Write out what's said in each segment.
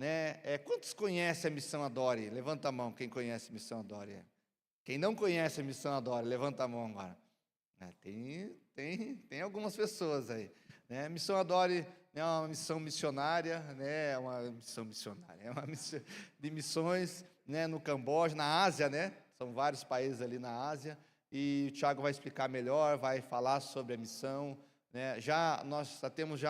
né? Quantos conhecem a Missão Adore? Levanta a mão, quem conhece a Missão Adore. Quem não conhece a Missão Adore, levanta a mão agora. Tem algumas pessoas aí, né? A Missão Adore é uma missão missionária, né? É uma missão missionária, é uma missão de missões, né? No Camboja, na Ásia, né? São vários países ali na Ásia, e o Tiago vai explicar melhor, vai falar sobre a missão, né? Nós já temos,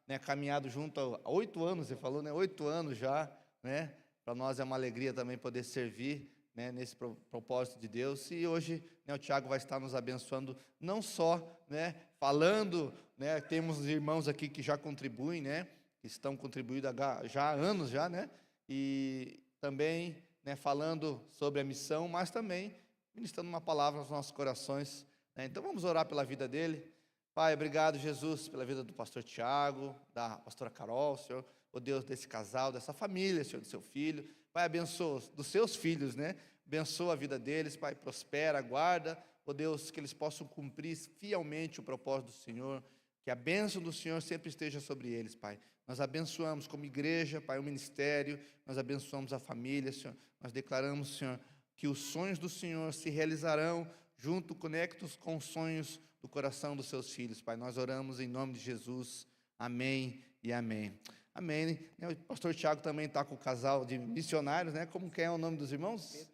né, caminhado junto há 8 anos, você falou, né? 8 anos já, né? Para nós é uma alegria também poder servir, né, nesse propósito de Deus, e hoje, né, o Tiago vai estar nos abençoando, não só, né, falando, né, temos irmãos aqui que já contribuem, né, que estão contribuindo já há anos, né, e também, né, falando sobre a missão, mas também ministrando uma palavra aos nossos corações, né. Então vamos orar pela vida dele. Pai, obrigado, Jesus, pela vida do pastor Tiago, da pastora Carol, Senhor, ó Deus, desse casal, dessa família, Senhor, do seu filho. Pai, abençoa dos seus filhos, né? Abençoa a vida deles, Pai, prospera, guarda, ó Deus, que eles possam cumprir fielmente o propósito do Senhor, que a bênção do Senhor sempre esteja sobre eles, Pai. Nós abençoamos como igreja, Pai, o ministério, nós abençoamos a família, Senhor. Nós declaramos, Senhor, que os sonhos do Senhor se realizarão junto, conectos com os sonhos do coração dos seus filhos, Pai. Nós oramos em nome de Jesus. Amém e amém. Amém. O pastor Tiago também está com o casal de missionários, né? Como que é o nome dos irmãos?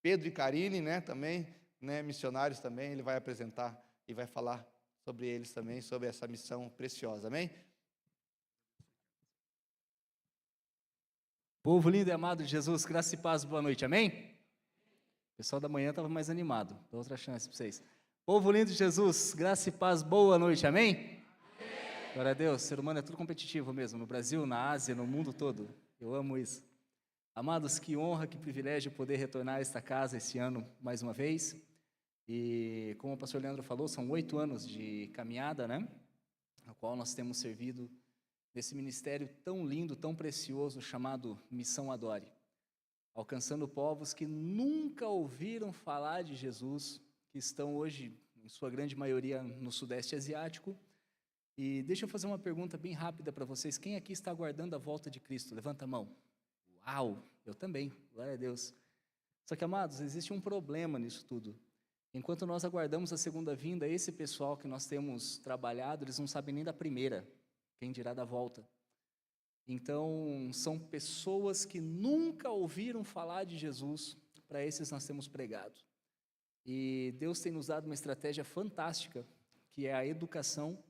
Pedro e Karine, né? Também, né? Missionários também. Ele vai apresentar e vai falar sobre eles também, sobre essa missão preciosa. Amém? Povo lindo e amado de Jesus, graça e paz, boa noite. Amém? O pessoal da manhã estava mais animado. Dou outra chance para vocês. Povo lindo de Jesus, graça e paz, boa noite. Amém? Glória a Deus, o ser humano é tudo competitivo mesmo, no Brasil, na Ásia, no mundo todo. Eu amo isso. Amados, que honra, que privilégio poder retornar a esta casa esse ano mais uma vez. E como o pastor Leandro falou, são 8 anos de caminhada, né? A qual nós temos servido nesse ministério tão lindo, tão precioso, chamado Missão Adore. Alcançando povos que nunca ouviram falar de Jesus, que estão hoje, em sua grande maioria, no Sudeste Asiático. E deixa eu fazer uma pergunta bem rápida para vocês. Quem aqui está aguardando a volta de Cristo? Levanta a mão. Uau, eu também, glória a Deus. Só que, amados, existe um problema nisso tudo. Enquanto nós aguardamos a segunda vinda, esse pessoal que nós temos trabalhado, eles não sabem nem da primeira, quem dirá da volta. Então, são pessoas que nunca ouviram falar de Jesus, para esses nós temos pregado. E Deus tem nos dado uma estratégia fantástica, que é a educação.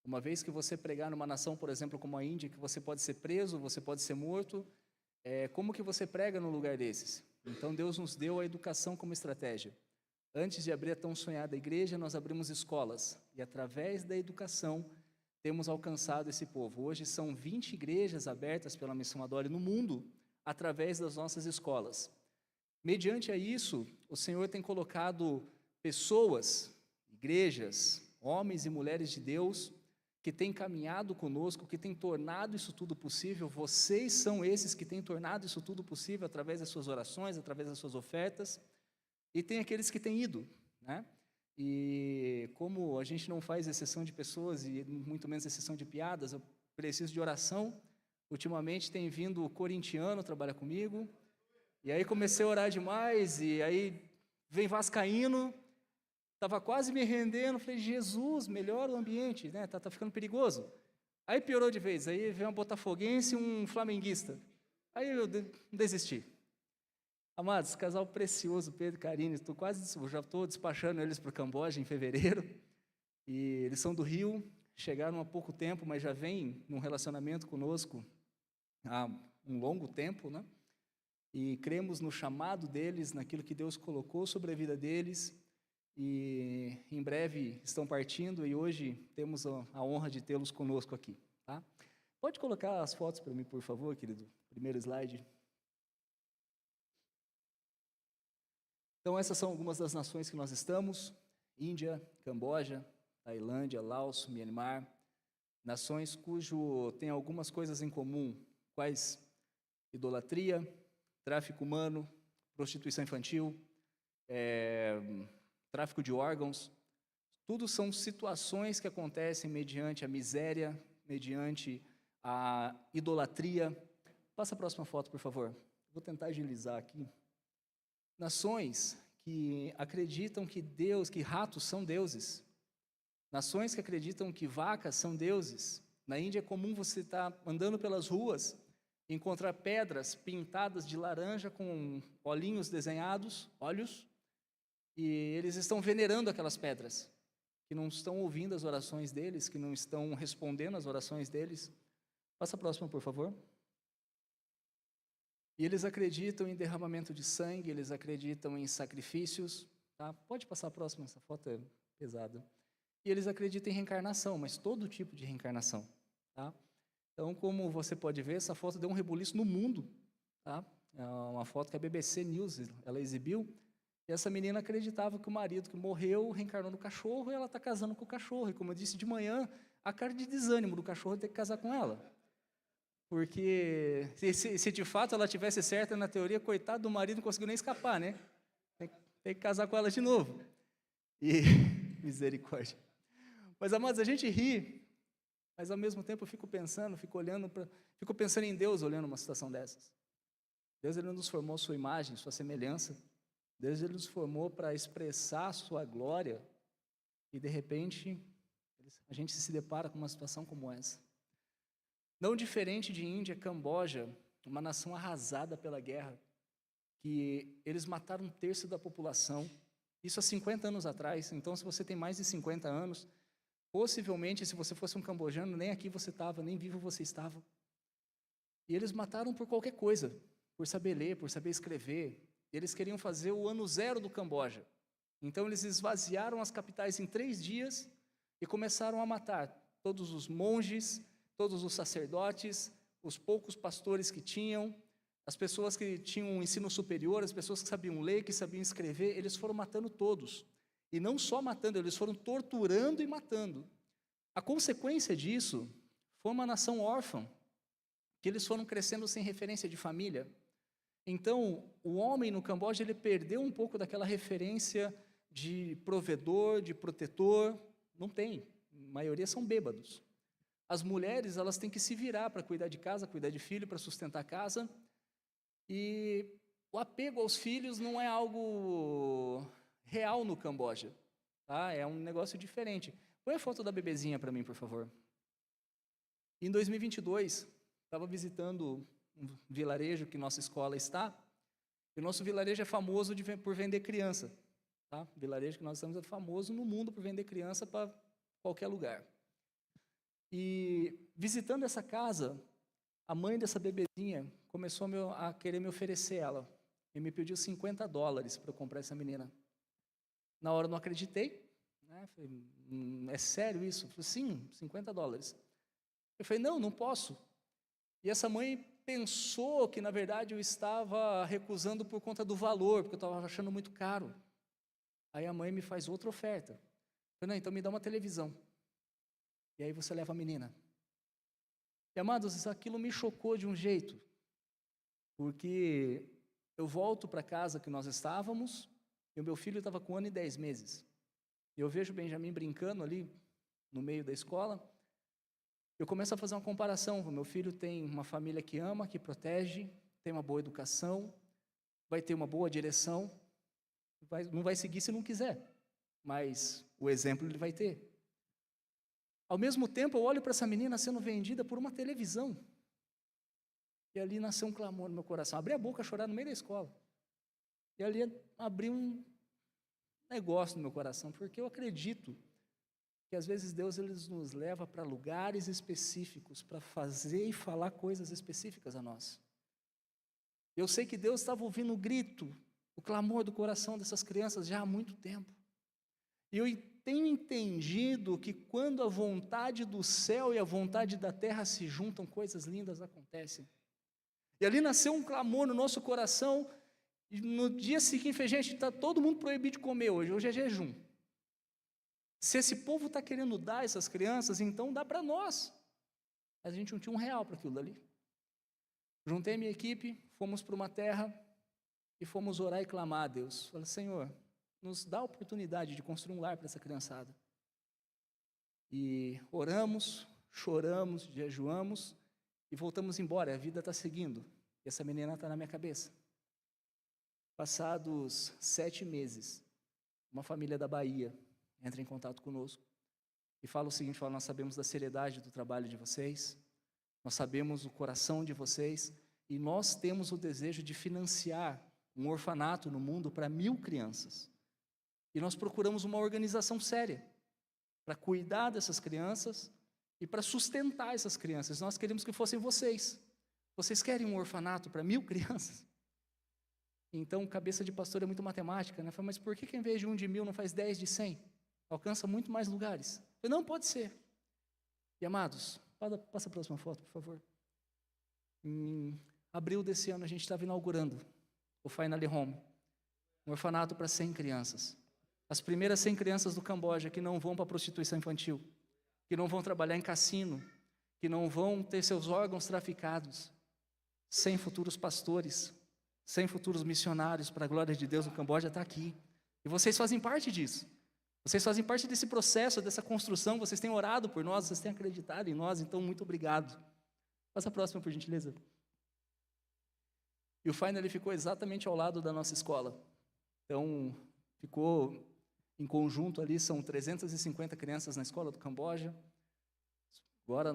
Uma vez que você pregar numa nação, por exemplo, como a Índia, que você pode ser preso, você pode ser morto, como que você prega num lugar desses? Então, Deus nos deu a educação como estratégia. Antes de abrir a tão sonhada igreja, nós abrimos escolas. E através da educação, temos alcançado esse povo. Hoje são 20 igrejas abertas pela Missão Adore no mundo, através das nossas escolas. Mediante a isso, o Senhor tem colocado pessoas, igrejas, homens e mulheres de Deus, que têm caminhado conosco, que têm tornado isso tudo possível. Vocês são esses que têm tornado isso tudo possível através das suas orações, através das suas ofertas. E tem aqueles que têm ido, né? E como a gente não faz exceção de pessoas e muito menos exceção de piadas, eu preciso de oração. Ultimamente tem vindo o corintiano trabalhar comigo. E aí comecei a orar demais, e aí vem vascaíno. Estava quase me rendendo, falei, Jesus, melhora o ambiente, né? Tá ficando perigoso. Aí piorou de vez, aí veio um botafoguense e um flamenguista. Aí eu desisti. Amados, casal precioso, Pedro e Karine, já estou despachando eles para o Camboja em fevereiro. E eles são do Rio, chegaram há pouco tempo, mas já vêm num relacionamento conosco há um longo tempo, né? E cremos no chamado deles, naquilo que Deus colocou sobre a vida deles. E em breve estão partindo e hoje temos a honra de tê-los conosco aqui, tá? Pode colocar as fotos para mim, por favor, querido? Primeiro slide. Então, essas são algumas das nações que nós estamos: Índia, Camboja, Tailândia, Laos, Myanmar. Nações cujo tem algumas coisas em comum, quais idolatria, tráfico humano, prostituição infantil, tráfico de órgãos. Tudo são situações que acontecem mediante a miséria, mediante a idolatria, Passa a próxima foto, por favor. Vou tentar agilizar aqui. Nações que acreditam que ratos são deuses. Nações que acreditam que vacas são deuses. Na Índia é comum você estar andando pelas ruas e encontrar pedras pintadas de laranja com olhinhos desenhados, olhos, e eles estão venerando aquelas pedras, que não estão ouvindo as orações deles, que não estão respondendo às orações deles. Passa a próxima, por favor. E eles acreditam em derramamento de sangue, eles acreditam em sacrifícios. Tá? Pode passar a próxima, essa foto é pesada. E eles acreditam em reencarnação, mas todo tipo de reencarnação. Tá? Então, como você pode ver, essa foto deu um rebuliço no mundo. Tá? É uma foto que a BBC News ela exibiu. E essa menina acreditava que o marido que morreu reencarnou no cachorro e ela está casando com o cachorro. E como eu disse de manhã, a cara de desânimo do cachorro é ter que casar com ela. Porque se de fato ela tivesse certa na teoria, coitado do marido, não conseguiu nem escapar, né? Tem que casar com ela de novo. E misericórdia. Mas, amados, a gente ri, mas ao mesmo tempo eu fico pensando, fico pensando em Deus olhando uma situação dessas. Deus, Ele nos formou sua imagem, sua semelhança. Deus, Ele nos formou para expressar sua glória. E, de repente, a gente se depara com uma situação como essa. Não diferente de Índia, Camboja, uma nação arrasada pela guerra, que eles mataram 1/3 da população, isso há 50 anos atrás. Então, se você tem mais de 50 anos, possivelmente, se você fosse um cambojano, nem aqui você estava, nem vivo você estava. E eles mataram por qualquer coisa, por saber ler, por saber escrever. Eles queriam fazer o ano zero do Camboja. Então, eles esvaziaram as capitais em 3 dias e começaram a matar todos os monges, todos os sacerdotes, os poucos pastores que tinham, as pessoas que tinham um ensino superior, as pessoas que sabiam ler, que sabiam escrever, eles foram matando todos. E não só matando, eles foram torturando e matando. A consequência disso foi uma nação órfã, que eles foram crescendo sem referência de família. Então, o homem no Camboja, ele perdeu um pouco daquela referência de provedor, de protetor. Não tem, a maioria são bêbados. As mulheres, elas têm que se virar para cuidar de casa, cuidar de filho, para sustentar a casa. E o apego aos filhos não é algo real no Camboja. Tá? É um negócio diferente. Põe a foto da bebezinha para mim, por favor. Em 2022, estava visitando um vilarejo que nossa escola está. E o nosso vilarejo é famoso por vender criança. Tá? O vilarejo que nós estamos é famoso no mundo por vender criança para qualquer lugar. E visitando essa casa, a mãe dessa bebezinha começou a querer me oferecer ela. E me pediu $50 para eu comprar essa menina. Na hora eu não acreditei. Né? Falei, é sério isso? Eu falei, sim, $50. Eu falei, não posso. E essa mãe pensou que, na verdade, eu estava recusando por conta do valor, porque eu estava achando muito caro. Aí a mãe me faz outra oferta. Eu falei, não, então me dá uma televisão. E aí você leva a menina. E, amados, aquilo me chocou de um jeito, porque eu volto para a casa que nós estávamos, e o meu filho estava com 1 ano e 10 meses. E eu vejo o Benjamin brincando ali no meio da escola. Eu começo a fazer uma comparação. O meu filho tem uma família que ama, que protege, tem uma boa educação, vai ter uma boa direção, não vai seguir se não quiser, mas o exemplo ele vai ter. Ao mesmo tempo, eu olho para essa menina sendo vendida por uma televisão. E ali nasceu um clamor no meu coração. Abri a boca a chorar no meio da escola. E ali abri um negócio no meu coração, porque eu acredito que às vezes Deus ele nos leva para lugares específicos, para fazer e falar coisas específicas a nós. Eu sei que Deus estava ouvindo o grito, o clamor do coração dessas crianças já há muito tempo. E eu tenho entendido que quando a vontade do céu e a vontade da terra se juntam, coisas lindas acontecem. E ali nasceu um clamor no nosso coração, e no dia seguinte, gente, está todo mundo proibido de comer hoje é jejum. Se esse povo está querendo dar essas crianças, então dá para nós. Mas a gente não tinha R$1 para aquilo dali. Juntei minha equipe, fomos para uma terra e fomos orar e clamar a Deus. Falei, Senhor, nos dá a oportunidade de construir um lar para essa criançada. E oramos, choramos, jejuamos, E voltamos embora, a vida está seguindo. E essa menina está na minha cabeça. Passados 7 meses, uma família da Bahia entra em contato conosco e fala o seguinte, nós sabemos da seriedade do trabalho de vocês, nós sabemos o coração de vocês e nós temos o desejo de financiar um orfanato no mundo para 1.000 crianças. E nós procuramos uma organização séria para cuidar dessas crianças e para sustentar essas crianças. Nós queremos que fossem vocês. Vocês querem um orfanato para 1.000 crianças? Então, cabeça de pastor é muito matemática, né? Mas por que em vez de 1 de 1.000 não faz 10 de 100? Alcança muito mais lugares. Não pode ser. E amados, passa a próxima foto, por favor. Em abril desse ano, a gente estava inaugurando o Finally Home, um orfanato para 100 crianças. As primeiras 100 crianças do Camboja que não vão para a prostituição infantil, que não vão trabalhar em cassino, que não vão ter seus órgãos traficados, 100 futuros pastores, 100 futuros missionários para a glória de Deus no Camboja está aqui. E vocês fazem parte disso. Vocês fazem parte desse processo, dessa construção, vocês têm orado por nós, vocês têm acreditado em nós, então muito obrigado. Passa a próxima, por gentileza. E o Finally ficou exatamente ao lado da nossa escola. Então, ficou em conjunto ali, são 350 crianças na escola do Camboja. Agora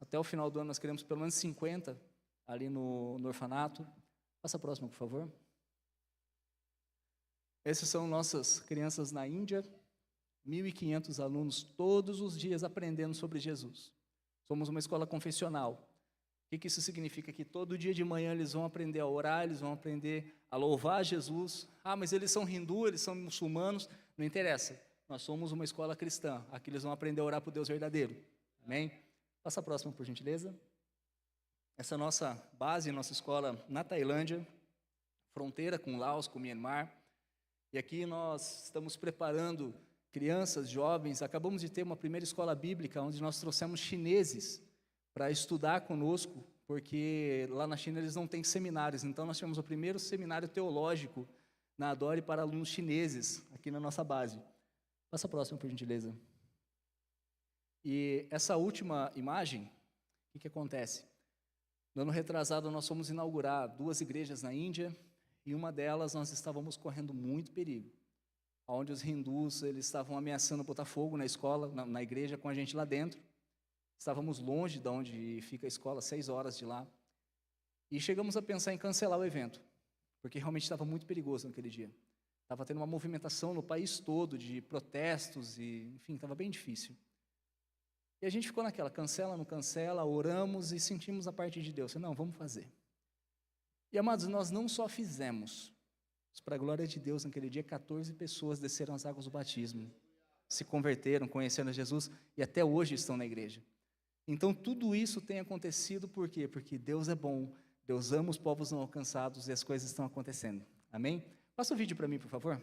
até o final do ano, nós queremos pelo menos 50 ali no orfanato. Passa a próxima, por favor. Essas são nossas crianças na Índia, 1.500 alunos todos os dias aprendendo sobre Jesus. Somos uma escola confessional. O que isso significa? Que todo dia de manhã eles vão aprender a orar, eles vão aprender a louvar Jesus. Mas eles são hindu, eles são muçulmanos, não interessa. Nós somos uma escola cristã. Aqui eles vão aprender a orar para o Deus verdadeiro. Amém? Passa a próxima, por gentileza. Essa é a nossa base, nossa escola na Tailândia, fronteira com Laos, com Myanmar. E aqui nós estamos preparando crianças, jovens. Acabamos de ter uma primeira escola bíblica, onde nós trouxemos chineses para estudar conosco, porque lá na China eles não têm seminários. Então nós tivemos o primeiro seminário teológico na Adore para alunos chineses, aqui na nossa base. Passa a próxima, por gentileza. E essa última imagem, o que acontece? No ano retrasado, nós fomos inaugurar 2 igrejas na Índia, e uma delas nós estávamos correndo muito perigo, onde os hindus eles estavam ameaçando botar fogo na escola, na igreja, com a gente lá dentro. Estávamos longe de onde fica a escola, 6 horas de lá, e chegamos a pensar em cancelar o evento, porque realmente estava muito perigoso naquele dia. Estava tendo uma movimentação no país todo de protestos, e enfim, estava bem difícil. E a gente ficou naquela, cancela, não cancela, oramos e sentimos a parte de Deus. Não, vamos fazer. E amados, nós não só fizemos, mas para a glória de Deus, naquele dia 14 pessoas desceram as águas do batismo, se converteram, conheceram Jesus e até hoje estão na igreja. Então tudo isso tem acontecido por quê? Porque Deus é bom, Deus ama os povos não alcançados e as coisas estão acontecendo. Amém? Passa o vídeo para mim, por favor.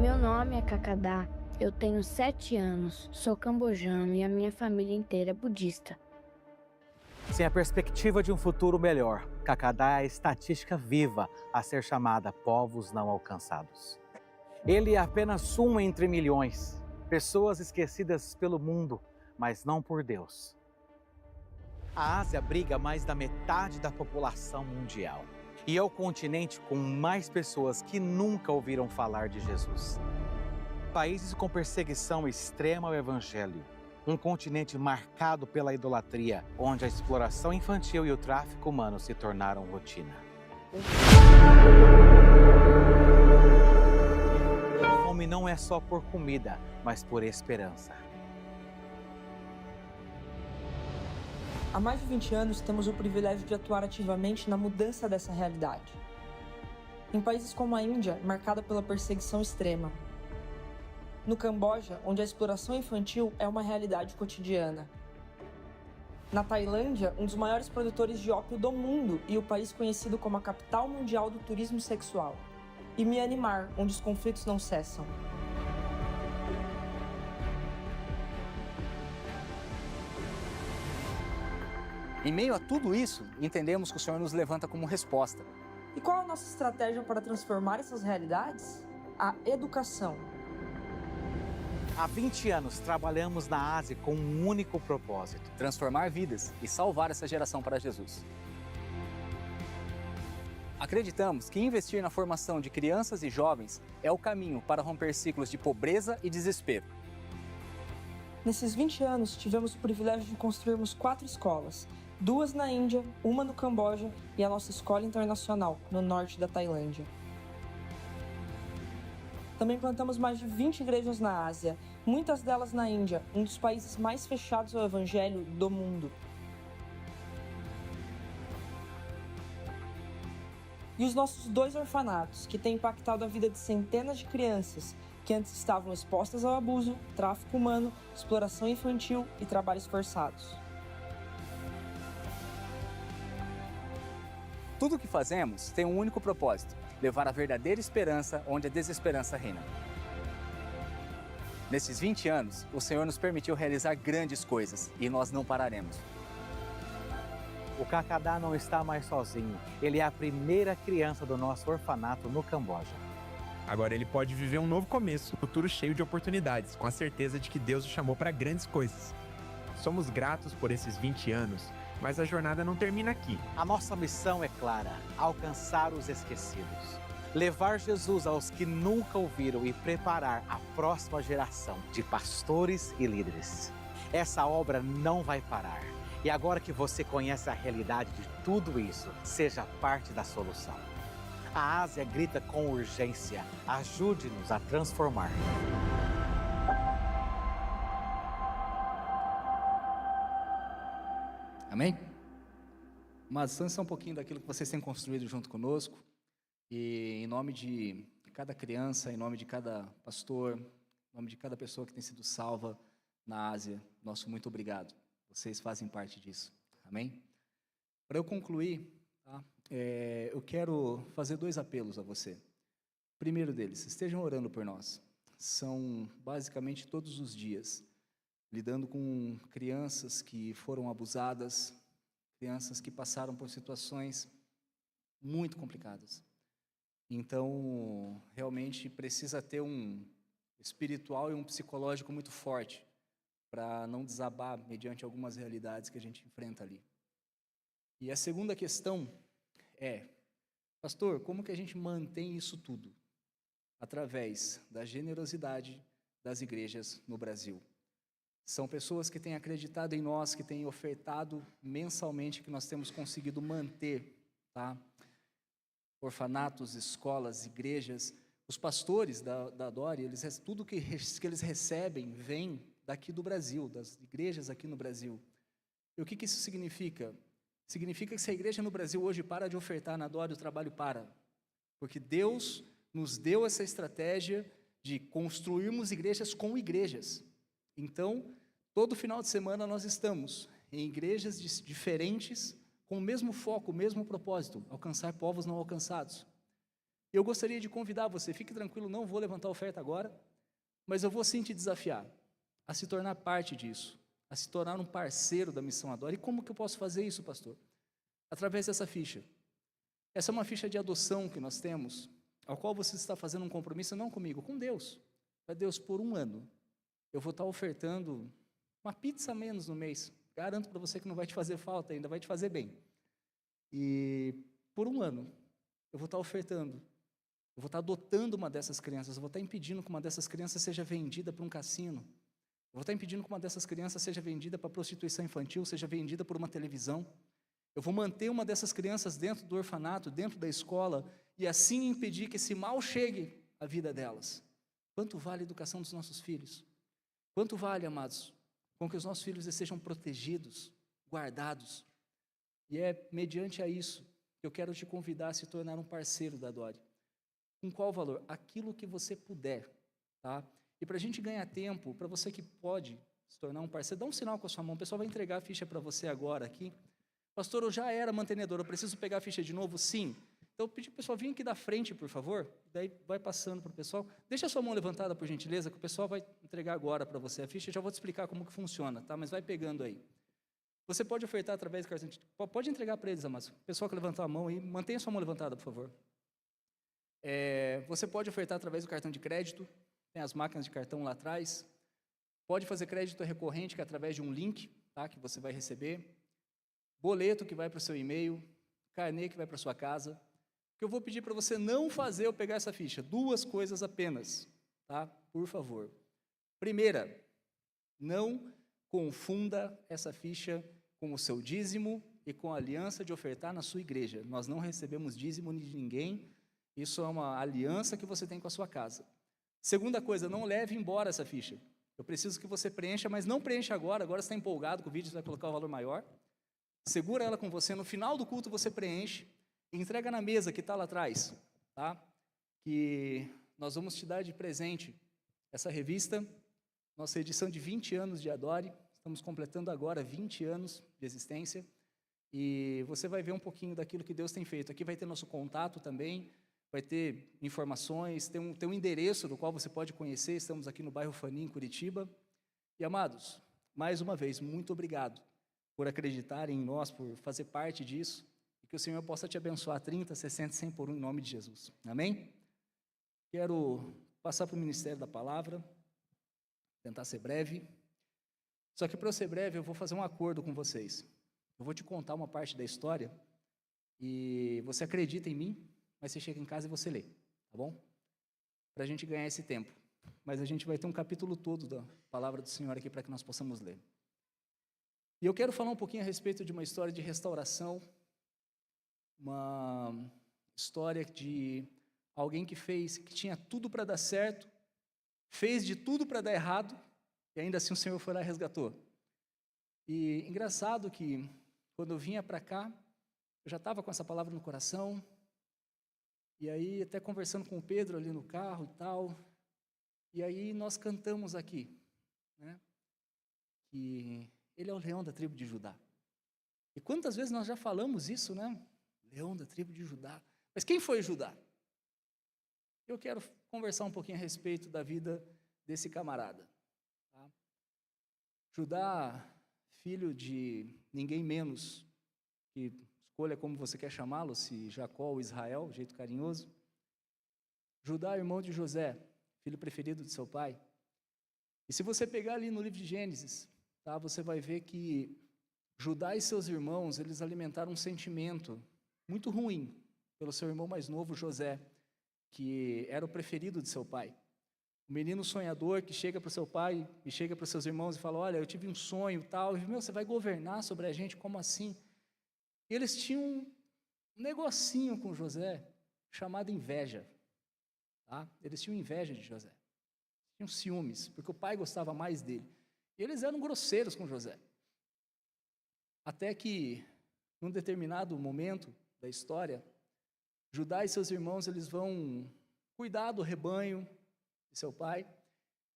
Meu nome é Kakadá, eu tenho 7 anos, sou cambojano e a minha família inteira é budista. Sem a perspectiva de um futuro melhor, Kakadá é a estatística viva a ser chamada povos não alcançados. Ele é apenas um entre milhões, pessoas esquecidas pelo mundo, mas não por Deus. A Ásia abriga mais da metade da população mundial. E é o continente com mais pessoas que nunca ouviram falar de Jesus. Países com perseguição extrema ao evangelho. Um continente marcado pela idolatria, onde a exploração infantil e o tráfico humano se tornaram rotina. A fome não é só por comida, mas por esperança. Há mais de 20 anos, temos o privilégio de atuar ativamente na mudança dessa realidade. Em países como a Índia, marcada pela perseguição extrema. No Camboja, onde a exploração infantil é uma realidade cotidiana. Na Tailândia, um dos maiores produtores de ópio do mundo e o país conhecido como a capital mundial do turismo sexual. e Mianmar, onde os conflitos não cessam. Em meio a tudo isso, entendemos que o Senhor nos levanta como resposta. E qual é a nossa estratégia para transformar essas realidades? A educação. Há 20 anos trabalhamos na Ásia com um único propósito: Transformar vidas e salvar essa geração para Jesus. Acreditamos que investir na formação de crianças e jovens é o caminho para romper ciclos de pobreza e desespero. Nesses 20 anos, tivemos o privilégio de construirmos 4 escolas, 2 na Índia, 1 no Camboja e a nossa escola internacional, no norte da Tailândia. Também plantamos mais de 20 igrejas na Ásia, muitas delas na Índia, um dos países mais fechados ao evangelho do mundo. E os nossos 2 orfanatos, que têm impactado a vida de centenas de crianças que antes estavam expostas ao abuso, tráfico humano, exploração infantil e trabalhos forçados. Tudo o que fazemos tem um único propósito: levar a verdadeira esperança onde a desesperança reina. Nesses 20 anos, o Senhor nos permitiu realizar grandes coisas e nós não pararemos. O Kakada não está mais sozinho. Ele é a primeira criança do nosso orfanato no Camboja. Agora ele pode viver um novo começo, um futuro cheio de oportunidades, com a certeza de que Deus o chamou para grandes coisas. Somos gratos por esses 20 anos, mas a jornada não termina aqui. A nossa missão é clara: alcançar os esquecidos. Levar Jesus aos que nunca ouviram e preparar a próxima geração de pastores e líderes. Essa obra não vai parar. E agora que você conhece a realidade de tudo isso, seja parte da solução. A Ásia grita com urgência: ajude-nos a transformar. Amém? Mas distância um pouquinho daquilo que vocês têm construído junto conosco. E em nome de cada criança, em nome de cada pastor, em nome de cada pessoa que tem sido salva na Ásia, nosso muito obrigado. Vocês fazem parte disso. Amém? Para eu concluir, tá? Eu quero fazer 2 apelos a você. O primeiro deles: estejam orando por nós. São basicamente todos os dias, lidando com crianças que foram abusadas, crianças que passaram por situações muito complicadas. Então, realmente precisa ter um espiritual e um psicológico muito forte para não desabar mediante algumas realidades que a gente enfrenta ali. E a segunda questão é: pastor, como que a gente mantém isso tudo? Através da generosidade das igrejas no Brasil. São pessoas que têm acreditado em nós, que têm ofertado mensalmente, que nós temos conseguido manter, tá? Orfanatos, escolas, igrejas. Os pastores da Dori, tudo que eles recebem vem daqui do Brasil, das igrejas aqui no Brasil. E o que isso significa? Significa que se a igreja no Brasil hoje para de ofertar na Dori, o trabalho para. Porque Deus nos deu essa estratégia de construirmos igrejas com igrejas. Então, todo final de semana nós estamos em igrejas diferentes, com o mesmo foco, o mesmo propósito: alcançar povos não alcançados. Eu gostaria de convidar você, fique tranquilo, não vou levantar oferta agora, mas eu vou sim te desafiar a se tornar parte disso, a se tornar um parceiro da Missão Adora. E como que eu posso fazer isso, pastor? Através dessa ficha. Essa é uma ficha de adoção que nós temos, ao qual você está fazendo um compromisso, não comigo, com Deus. Para Deus, por 1 ano, eu vou estar ofertando uma pizza a menos no mês. Garanto para você que não vai te fazer falta ainda, vai te fazer bem. E por 1 ano, eu vou estar ofertando, eu vou estar adotando uma dessas crianças, eu vou estar impedindo que uma dessas crianças seja vendida para um cassino. Eu vou estar impedindo que uma dessas crianças seja vendida para prostituição infantil, seja vendida por uma televisão. Eu vou manter uma dessas crianças dentro do orfanato, dentro da escola, e assim impedir que esse mal chegue à vida delas. Quanto vale a educação dos nossos filhos? Quanto vale, amados, com que os nossos filhos sejam protegidos, guardados? E é mediante a isso que eu quero te convidar a se tornar um parceiro da Dori. Com qual valor? Aquilo que você puder, tá? E para a gente ganhar tempo, para você que pode se tornar um parceiro, dá um sinal com a sua mão. O pessoal vai entregar a ficha para você agora aqui. Pastor, eu já era mantenedor, eu preciso pegar a ficha de novo? Sim. Então, Então, eu pedi para o pessoal vir aqui da frente, por favor. Daí vai passando para o pessoal. Deixa a sua mão levantada, por gentileza, que o pessoal vai entregar agora para você a ficha. Eu já vou te explicar como que funciona, tá? Mas vai pegando aí. Você pode ofertar através do cartão de... Pode entregar para eles, amados. O pessoal que levantou a mão aí, mantenha a sua mão levantada, por favor. Você pode ofertar através do cartão de crédito. Tem as máquinas de cartão lá atrás. Pode fazer crédito recorrente, que é através de um link, tá? Que você vai receber. Boleto que vai para o seu e-mail. Carnê que vai para a sua casa. O que eu vou pedir para você não fazer ao pegar essa ficha? 2 coisas apenas, tá? Por favor. Primeira, não confunda essa ficha com o seu dízimo e com a aliança de ofertar na sua igreja. Nós não recebemos dízimo de ninguém, isso é uma aliança que você tem com a sua casa. Segunda coisa, não leve embora essa ficha. Eu preciso que você preencha, mas não preencha agora você está empolgado com o vídeo, você vai colocar o valor maior. Segura ela com você, no final do culto você preenche e entrega na mesa que está lá atrás, tá? Que nós vamos te dar de presente essa revista, nossa edição de 20 anos de Adore. Estamos completando agora 20 anos de existência e você vai ver um pouquinho daquilo que Deus tem feito. Aqui vai ter nosso contato também, vai ter informações, tem um endereço do qual você pode conhecer. Estamos aqui no bairro Fani, em Curitiba. E, amados, mais uma vez, muito obrigado por acreditarem em nós, por fazer parte disso, e que o Senhor possa te abençoar 30, 60, 100 por 1, em nome de Jesus. Amém? Quero passar para o Ministério da Palavra, tentar ser breve. Só que para eu ser breve, eu vou fazer um acordo com vocês. Eu vou te contar uma parte da história e você acredita em mim, mas você chega em casa e você lê, tá bom? Para a gente ganhar esse tempo. Mas a gente vai ter um capítulo todo da Palavra do Senhor aqui para que nós possamos ler. E eu quero falar um pouquinho a respeito de uma história de restauração, uma história de alguém que tinha tudo para dar certo, fez de tudo para dar errado, e ainda assim o Senhor foi lá e resgatou. E engraçado que, quando eu vinha para cá, eu já estava com essa palavra no coração, e aí até conversando com o Pedro ali no carro e tal, e aí nós cantamos aqui, né, que ele é o leão da tribo de Judá. E quantas vezes nós já falamos isso, né? Leão da tribo de Judá. Mas quem foi Judá? Eu quero conversar um pouquinho a respeito da vida desse camarada. Tá? Judá, filho de ninguém menos, que escolha como você quer chamá-lo, se Jacó ou Israel, jeito carinhoso. Judá, irmão de José, filho preferido de seu pai. E se você pegar ali no livro de Gênesis, tá, você vai ver que Judá e seus irmãos, eles alimentaram um sentimento muito ruim pelo seu irmão mais novo, José, que era o preferido de seu pai. O menino sonhador que chega para o seu pai e chega para os seus irmãos e fala, olha, eu tive um sonho tal, e, você vai governar sobre a gente, como assim? E eles tinham um negocinho com José chamado inveja. Tá? Eles tinham inveja de José. Tinham ciúmes, porque o pai gostava mais dele. E eles eram grosseiros com José. Até que, num determinado momento da história, Judá e seus irmãos, eles vão cuidar do rebanho de seu pai.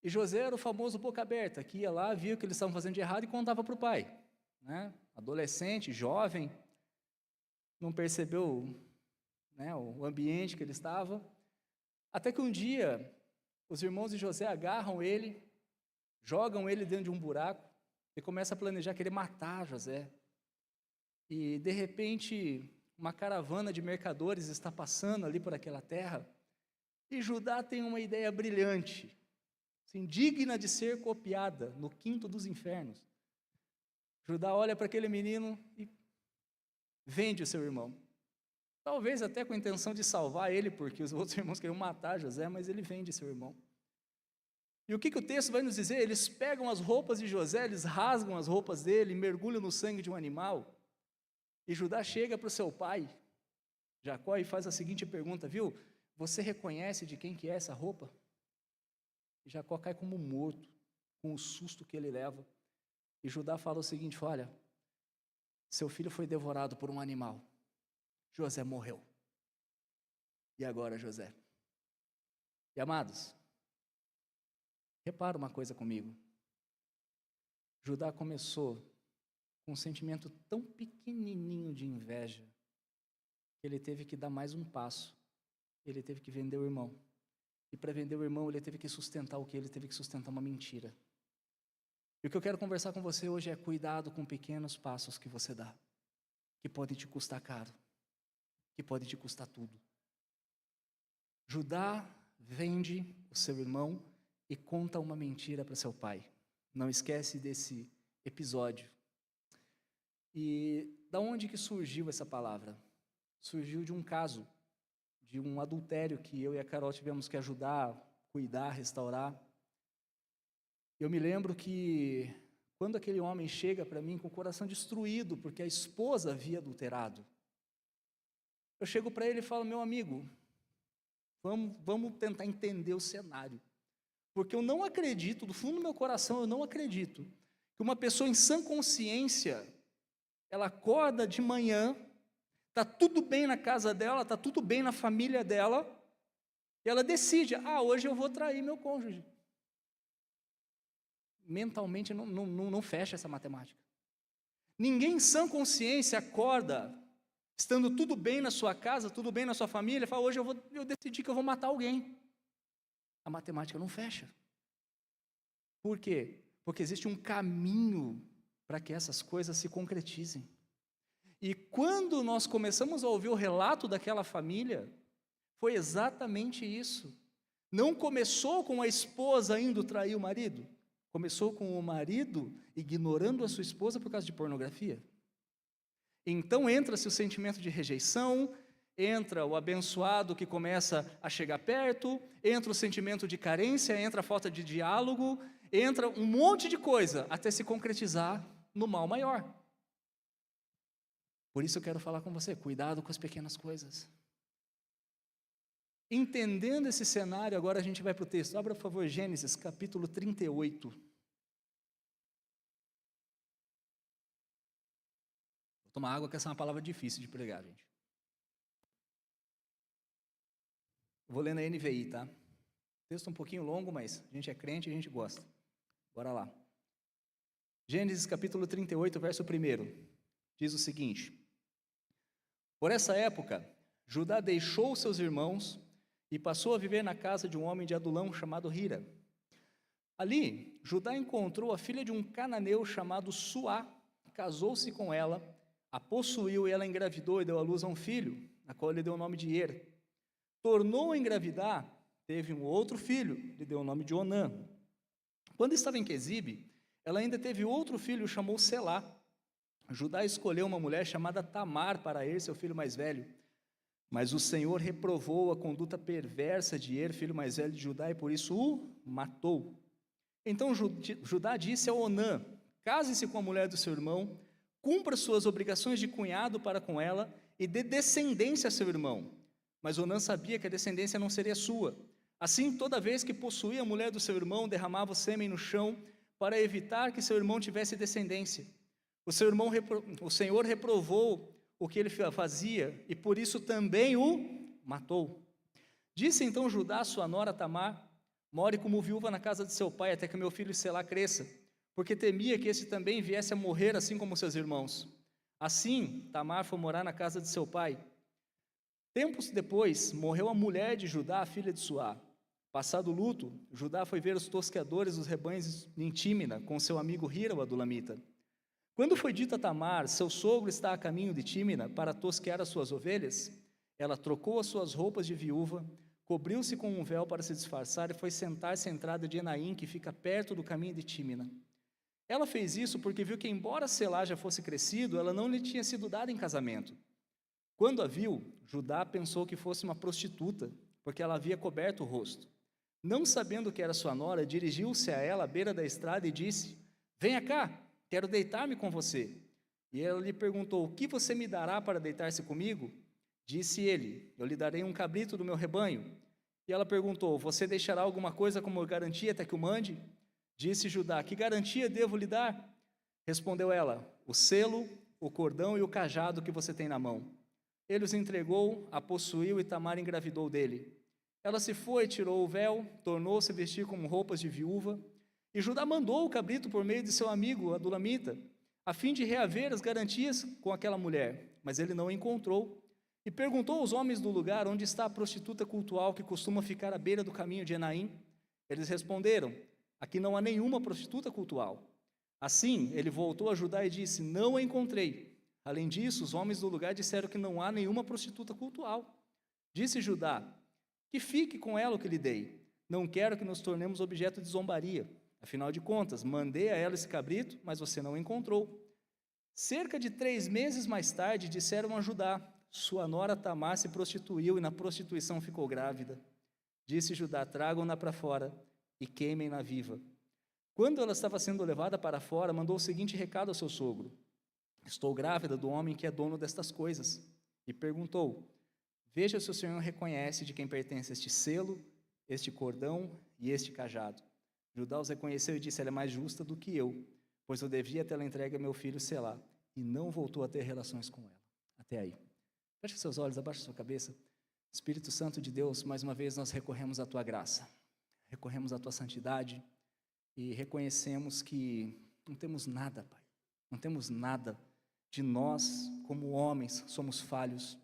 E José era o famoso boca aberta, que ia lá, via o que eles estavam fazendo de errado e contava para o pai. Né? Adolescente, jovem, não percebeu, né, o ambiente que ele estava. Até que um dia, os irmãos de José agarram ele, jogam ele dentro de um buraco e começam a planejar querer matar José. E, de repente, uma caravana de mercadores está passando ali por aquela terra e Judá tem uma ideia brilhante, assim, digna de ser copiada no quinto dos infernos. Judá olha para aquele menino e vende o seu irmão. Talvez até com a intenção de salvar ele, porque os outros irmãos queriam matar José, mas ele vende seu irmão. E o que o texto vai nos dizer? Eles pegam as roupas de José, eles rasgam as roupas dele, mergulham no sangue de um animal. E Judá chega para o seu pai, Jacó, e faz a seguinte pergunta, viu? Você reconhece de quem que é essa roupa? E Jacó cai como morto, com o susto que ele leva. E Judá fala o seguinte, olha, seu filho foi devorado por um animal. José morreu. E agora, José? E amados, repara uma coisa comigo. Judá começou com um sentimento tão pequenininho de inveja. ele teve que dar mais um passo. Ele teve que vender o irmão. E para vender o irmão, ele teve que sustentar o quê? Ele teve que sustentar uma mentira. E o que eu quero conversar com você hoje é cuidado com pequenos passos que você dá, que podem te custar caro, que podem te custar tudo. Judá vende o seu irmão e conta uma mentira para seu pai. Não esquece desse episódio. E da onde que surgiu essa palavra? Surgiu de um caso, de um adultério que eu e a Carol tivemos que ajudar, cuidar, restaurar. Eu me lembro que quando aquele homem chega para mim com o coração destruído, porque a esposa havia adulterado, eu chego para ele e falo, meu amigo, vamos tentar entender o cenário. Porque eu não acredito, do fundo do meu coração, eu não acredito que uma pessoa em sã consciência, ela acorda de manhã, está tudo bem na casa dela, está tudo bem na família dela, e ela decide, hoje eu vou trair meu cônjuge. Mentalmente não fecha essa matemática. Ninguém em sã consciência acorda, estando tudo bem na sua casa, tudo bem na sua família, e fala, hoje eu decidi que eu vou matar alguém. A matemática não fecha. Por quê? Porque existe um caminho para que essas coisas se concretizem. E quando nós começamos a ouvir o relato daquela família, foi exatamente isso. Não começou com a esposa indo trair o marido, começou com o marido ignorando a sua esposa por causa de pornografia. Então entra-se o sentimento de rejeição, entra o abençoado que começa a chegar perto, entra o sentimento de carência, entra a falta de diálogo, entra um monte de coisa até se concretizar no mal maior. Por isso eu quero falar com você, cuidado com as pequenas coisas. Entendendo esse cenário, agora a gente vai para o texto. Abra, por favor, Gênesis, capítulo 38. Vou tomar água, que essa é uma palavra difícil de pregar, gente. Vou ler na NVI, tá? Texto um pouquinho longo, mas a gente é crente e a gente gosta. Bora lá. Gênesis capítulo 38, verso 1. Diz o seguinte: Por essa época, Judá deixou seus irmãos e passou a viver na casa de um homem de Adulão chamado Hira. Ali, Judá encontrou a filha de um cananeu chamado Suá, casou-se com ela, a possuiu e ela engravidou e deu à luz a um filho, a qual lhe deu o nome de Er. Tornou a engravidar, teve um outro filho, lhe deu o nome de Onã. Quando estava em Quezibe, ela ainda teve outro filho, chamou Selá. Judá escolheu uma mulher chamada Tamar para Er, seu filho mais velho. Mas o Senhor reprovou a conduta perversa de Er, filho mais velho de Judá, e por isso o matou. Então Judá disse a Onã: case-se com a mulher do seu irmão, cumpra suas obrigações de cunhado para com ela e dê descendência a seu irmão. Mas Onã sabia que a descendência não seria sua. Assim, toda vez que possuía a mulher do seu irmão, derramava o sêmen no chão para evitar que seu irmão tivesse descendência. O Senhor reprovou o que ele fazia e por isso também o matou. Disse então Judá a sua nora Tamar: more como viúva na casa de seu pai até que meu filho Selá cresça, porque temia que esse também viesse a morrer assim como seus irmãos. Assim, Tamar foi morar na casa de seu pai. Tempos depois, morreu a mulher de Judá, a filha de Suá. Passado o luto, Judá foi ver os tosqueadores dos rebanhos em Tímina, com seu amigo Hira, o adulamita. Quando foi dito a Tamar: seu sogro está a caminho de Tímina para tosquear as suas ovelhas, ela trocou as suas roupas de viúva, cobriu-se com um véu para se disfarçar e foi sentar-se à entrada de Enaim, que fica perto do caminho de Tímina. Ela fez isso porque viu que, embora Selá já fosse crescido, ela não lhe tinha sido dada em casamento. Quando a viu, Judá pensou que fosse uma prostituta, porque ela havia coberto o rosto. Não sabendo que era sua nora, dirigiu-se a ela à beira da estrada e disse: venha cá, quero deitar-me com você. E ela lhe perguntou: o que você me dará para deitar-se comigo? Disse ele: eu lhe darei um cabrito do meu rebanho. E ela perguntou: você deixará alguma coisa como garantia até que o mande? Disse Judá: que garantia devo lhe dar? Respondeu ela: o selo, o cordão e o cajado que você tem na mão. Ele os entregou, a possuiu e Tamar engravidou dele. Ela se foi, tirou o véu, tornou-se a vestir com roupas de viúva. E Judá mandou o cabrito por meio de seu amigo adulamita, a fim de reaver as garantias com aquela mulher, mas ele não encontrou. E perguntou aos homens do lugar onde está a prostituta cultual que costuma ficar à beira do caminho de Enaim. Eles responderam: aqui não há nenhuma prostituta cultual. Assim, ele voltou a Judá e disse: não a encontrei. Além disso, os homens do lugar disseram que não há nenhuma prostituta cultual. Disse Judá: que fique com ela o que lhe dei. Não quero que nos tornemos objeto de zombaria. Afinal de contas, mandei a ela esse cabrito, mas você não o encontrou. Cerca de 3 meses mais tarde, disseram a Judá: sua nora Tamar se prostituiu e na prostituição ficou grávida. Disse Judá: tragam-na para fora e queimem-na viva. Quando ela estava sendo levada para fora, mandou o seguinte recado ao seu sogro: estou grávida do homem que é dono destas coisas. E perguntou: veja se o senhor reconhece de quem pertence este selo, este cordão e este cajado. Judá os reconheceu e disse: ela é mais justa do que eu, pois eu devia tê-la entregue a meu filho Selá, e não voltou a ter relações com ela. Até aí. Feche seus olhos, abaixe sua cabeça. Espírito Santo de Deus, mais uma vez nós recorremos à tua graça, recorremos à tua santidade e reconhecemos que não temos nada, Pai, não temos nada. De nós, como homens, somos falhos.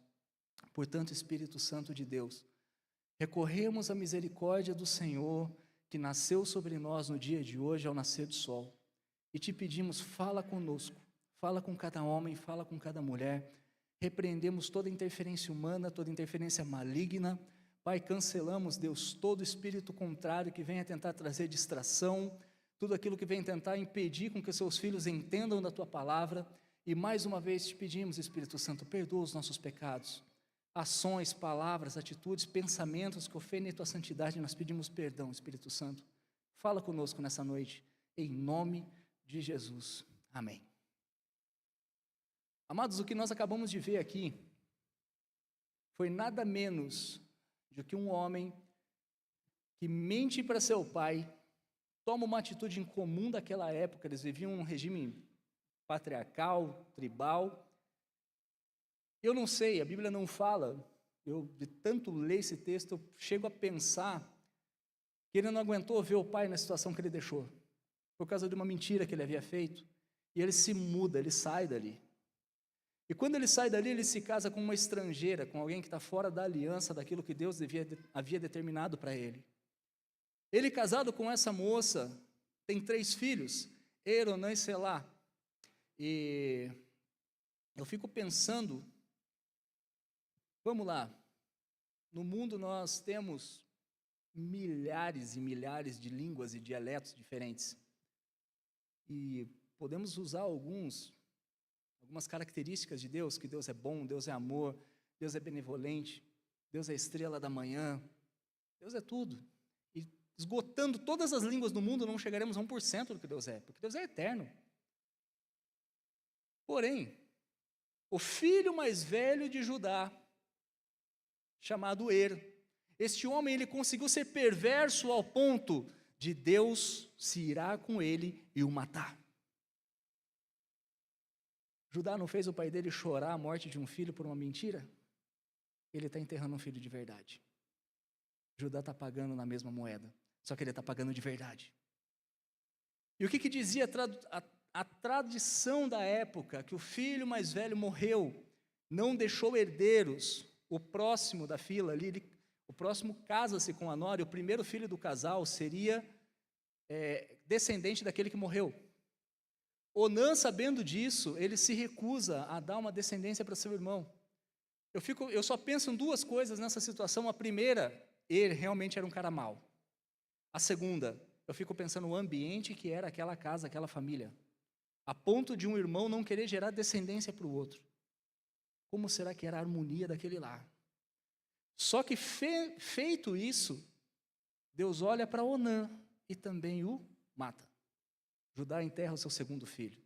Portanto, Espírito Santo de Deus, recorremos à misericórdia do Senhor, que nasceu sobre nós no dia de hoje, ao nascer do sol. E te pedimos, fala conosco, fala com cada homem, fala com cada mulher. Repreendemos toda interferência humana, toda interferência maligna. Pai, cancelamos, Deus, todo espírito contrário que venha tentar trazer distração, tudo aquilo que venha tentar impedir com que seus filhos entendam da tua palavra. E mais uma vez te pedimos, Espírito Santo, perdoa os nossos pecados, ações, palavras, atitudes, pensamentos que ofendem a tua santidade. Nós pedimos perdão, Espírito Santo. Fala conosco nessa noite, em nome de Jesus. Amém. Amados, o que nós acabamos de ver aqui foi nada menos do que um homem que mente para seu pai, toma uma atitude incomum daquela época. Eles viviam um regime patriarcal, tribal. Eu não sei, a Bíblia não fala, eu de tanto ler esse texto, eu chego a pensar que ele não aguentou ver o pai na situação que ele deixou, por causa de uma mentira que ele havia feito, e ele se muda, ele sai dali. E quando ele sai dali, ele se casa com uma estrangeira, com alguém que está fora da aliança, daquilo que Deus havia determinado para ele. Ele, casado com essa moça, tem 3 filhos, Er, Onã e Selá. E eu fico pensando, vamos lá, no mundo nós temos milhares e milhares de línguas e dialetos diferentes. E podemos usar algumas características de Deus, que Deus é bom, Deus é amor, Deus é benevolente, Deus é a estrela da manhã, Deus é tudo. E esgotando todas as línguas do mundo, não chegaremos a 1% do que Deus é, porque Deus é eterno. Porém, o filho mais velho de Judá, chamado Er, este homem, ele conseguiu ser perverso ao ponto de Deus se irar com ele e o matar. Judá não fez o pai dele chorar a morte de um filho por uma mentira? Ele está enterrando um filho de verdade. Judá está pagando na mesma moeda, só que ele está pagando de verdade. E o que dizia a tradição da época? Que o filho mais velho morreu, não deixou herdeiros. O próximo da fila ali, o próximo casa-se com a nora, e o primeiro filho do casal seria descendente daquele que morreu. Onã, sabendo disso, ele se recusa a dar uma descendência para seu irmão. Eu só penso em 2 coisas nessa situação. A primeira, ele realmente era um cara mau. A segunda, eu fico pensando no ambiente que era aquela casa, aquela família, a ponto de um irmão não querer gerar descendência para o outro. Como será que era a harmonia daquele lar? Só que feito isso, Deus olha para Onã e também o mata. Judá enterra o seu segundo filho.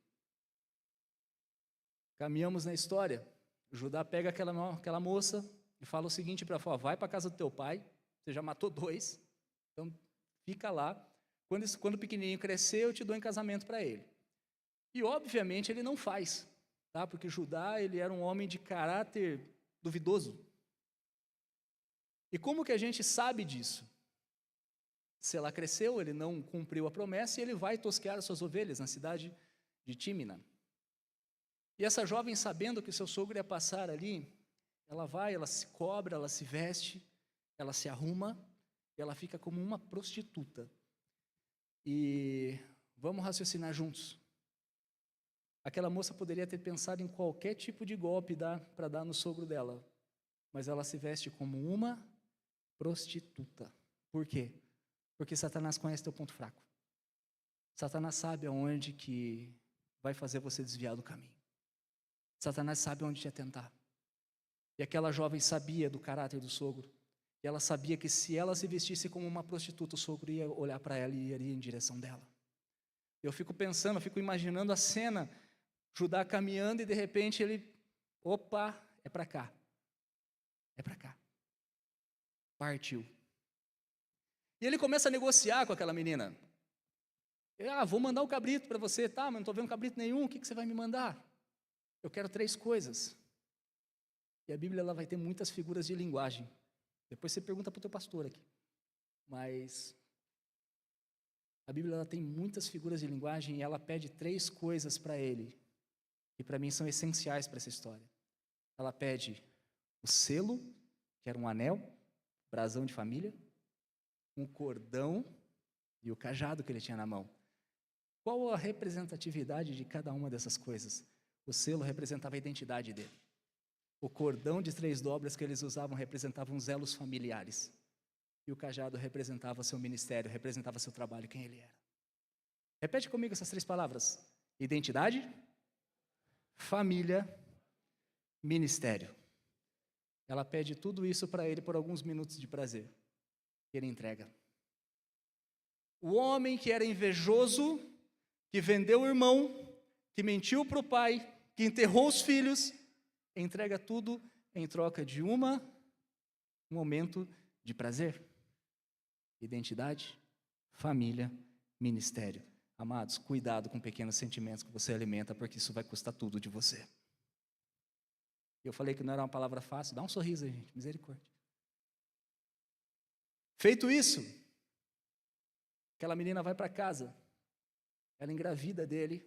Caminhamos na história. Judá pega aquela moça e fala o seguinte para ela: vai para a casa do teu pai, você já matou 2, então fica lá. Quando o pequenininho crescer, eu te dou em casamento para ele. E obviamente ele não faz, tá? Porque Judá, ele era um homem de caráter duvidoso. E como que a gente sabe disso? Selá cresceu, ele não cumpriu a promessa e ele vai tosquear as suas ovelhas na cidade de Tímina. E essa jovem, sabendo que seu sogro ia passar ali, Ela vai, ela se cobre, ela se veste, ela se arruma, e ela fica como uma prostituta. E vamos raciocinar juntos. Aquela moça poderia ter pensado em qualquer tipo de golpe para dar no sogro dela, mas ela se veste como uma prostituta. Por quê? Porque Satanás conhece teu ponto fraco. Satanás sabe aonde que vai fazer você desviar do caminho. Satanás sabe onde te atentar. E aquela jovem sabia do caráter do sogro. E ela sabia que se ela se vestisse como uma prostituta, o sogro ia olhar para ela e iria em direção dela. Eu fico pensando, eu fico imaginando a cena, Judá caminhando e de repente ele, opa, é para cá. É para cá. Partiu. E ele começa a negociar com aquela menina. Vou mandar um cabrito para você, tá, mas não estou vendo cabrito nenhum, o que você vai me mandar? Eu quero 3 coisas. E a Bíblia ela vai ter muitas figuras de linguagem. Depois você pergunta para o teu pastor aqui. Mas a Bíblia ela tem muitas figuras de linguagem e ela pede 3 coisas para ele. E para mim são essenciais para essa história. Ela pede o selo, que era um anel, brasão de família, um cordão e o cajado que ele tinha na mão. Qual a representatividade de cada uma dessas coisas? O selo representava a identidade dele. O cordão de 3 dobras que eles usavam representavam os elos familiares. E o cajado representava seu ministério, representava seu trabalho, quem ele era. Repete comigo essas 3 palavras. Identidade, família, ministério. Ela pede tudo isso para ele por alguns minutos de prazer. E ele entrega. O homem que era invejoso, que vendeu o irmão, que mentiu para o pai, que enterrou os filhos, entrega tudo em troca de um momento de prazer. Identidade, família, ministério. Amados, cuidado com pequenos sentimentos que você alimenta, porque isso vai custar tudo de você. Eu falei que não era uma palavra fácil, dá um sorriso aí, gente, misericórdia. Feito isso, aquela menina vai para casa, ela engravida dele,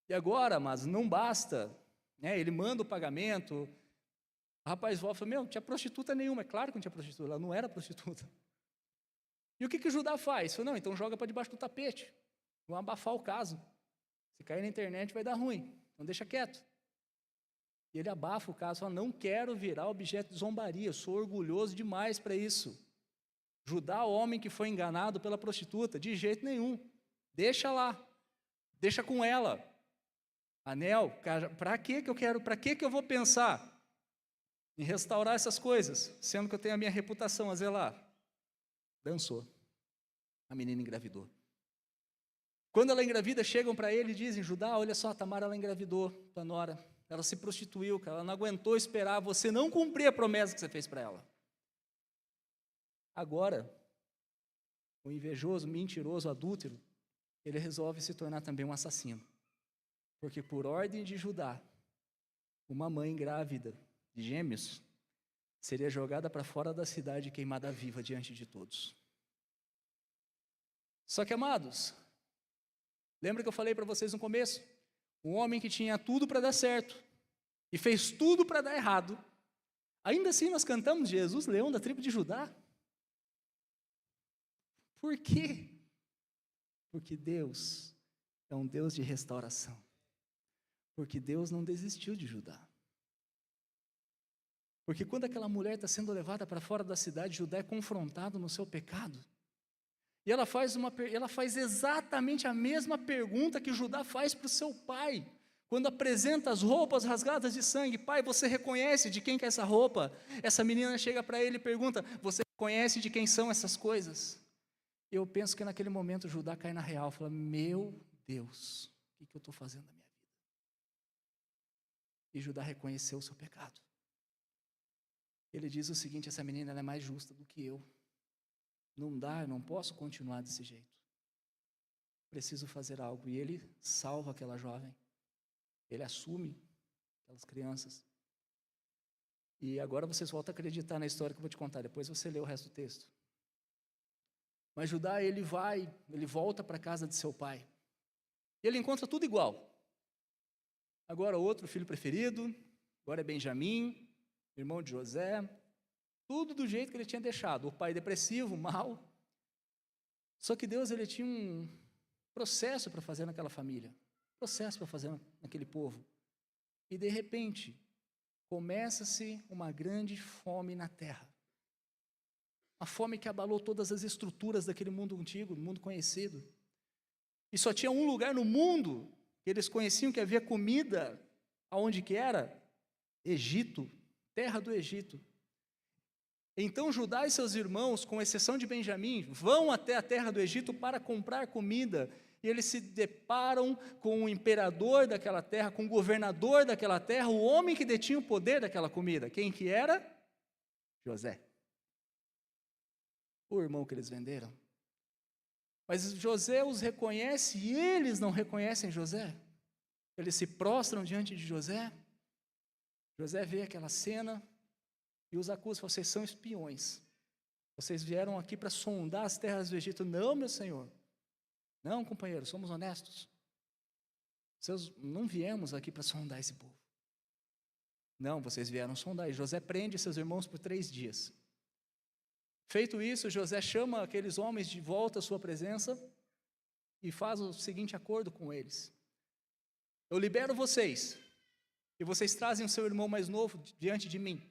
e agora, mas não basta, né? Ele manda o pagamento, o rapaz volta e fala, não tinha prostituta nenhuma, é claro que não tinha prostituta, ela não era prostituta. E o que Judá faz? Falou, não, então joga para debaixo do tapete, vão abafar o caso, se cair na internet vai dar ruim, então deixa quieto. E ele abafa o caso, fala, não quero virar objeto de zombaria, sou orgulhoso demais para isso. Judá, o homem que foi enganado pela prostituta, de jeito nenhum. Deixa lá, deixa com ela. Anel, para que eu vou pensar em restaurar essas coisas, sendo que eu tenho a minha reputação a zelar? Dançou. A menina engravidou. Quando ela engravida, chegam para ele e dizem, Judá, olha só, Tamar, ela engravidou, tua nora. Ela se prostituiu, ela não aguentou esperar você não cumprir a promessa que você fez para ela. Agora, o invejoso, mentiroso, adúltero, ele resolve se tornar também um assassino. Porque por ordem de Judá, uma mãe grávida de gêmeos seria jogada para fora da cidade e queimada viva diante de todos. Só que, amados, lembra que eu falei para vocês no começo? Um homem que tinha tudo para dar certo e fez tudo para dar errado. Ainda assim nós cantamos Jesus, leão da tribo de Judá. Por quê? Porque Deus é um Deus de restauração. Porque Deus não desistiu de Judá. Porque quando aquela mulher está sendo levada para fora da cidade, Judá é confrontado no seu pecado. E ela faz exatamente a mesma pergunta que Judá faz para o seu pai. Quando apresenta as roupas rasgadas de sangue, pai, você reconhece de quem que é essa roupa? Essa menina chega para ele e pergunta, você reconhece de quem são essas coisas? Eu penso que naquele momento Judá cai na real, fala, meu Deus, o que eu estou fazendo na minha vida? E Judá reconheceu o seu pecado. Ele diz o seguinte, essa menina ela é mais justa do que eu. Não dá, eu não posso continuar desse jeito. Preciso fazer algo. E ele salva aquela jovem. Ele assume aquelas crianças. E agora vocês voltam a acreditar na história que eu vou te contar. Depois você lê o resto do texto. Mas Judá, ele volta para a casa de seu pai. E ele encontra tudo igual. Agora outro filho preferido, agora é Benjamim, irmão de José, tudo do jeito que ele tinha deixado. O pai depressivo, mal. Só que Deus, ele tinha um processo para fazer naquela família, processo para fazer naquele povo. E de repente, começa-se uma grande fome na terra. Uma fome que abalou todas as estruturas daquele mundo antigo, do mundo conhecido. E só tinha um lugar no mundo que eles conheciam que havia comida, aonde que era? Egito, terra do Egito. Então Judá e seus irmãos, com exceção de Benjamim, vão até a terra do Egito para comprar comida. E eles se deparam com o imperador daquela terra, com o governador daquela terra, o homem que detinha o poder daquela comida. Quem que era? José. O irmão que eles venderam. Mas José os reconhece e eles não reconhecem José. Eles se prostram diante de José. José vê aquela cena e os acusa: vocês são espiões. Vocês vieram aqui para sondar as terras do Egito. Não, meu senhor. Não, companheiro, somos honestos. Não viemos aqui para sondar esse povo. Não, vocês vieram sondar. E José prende seus irmãos por 3 dias. Feito isso, José chama aqueles homens de volta à sua presença e faz o seguinte acordo com eles: eu libero vocês, e vocês trazem o seu irmão mais novo diante de mim.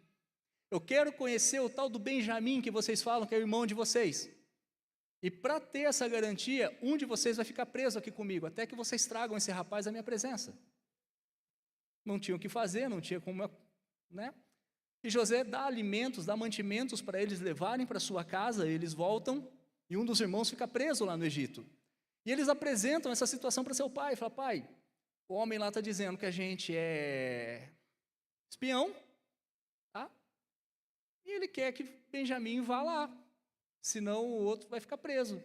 Eu quero conhecer o tal do Benjamim que vocês falam que é o irmão de vocês. E para ter essa garantia, um de vocês vai ficar preso aqui comigo, até que vocês tragam esse rapaz à minha presença. Não tinham o que fazer, não tinha como, né? E José dá alimentos, dá mantimentos para eles levarem para sua casa, eles voltam, e um dos irmãos fica preso lá no Egito. E eles apresentam essa situação para seu pai, fala: pai, o homem lá está dizendo que a gente é espião, tá? E ele quer que Benjamim vá lá, senão o outro vai ficar preso.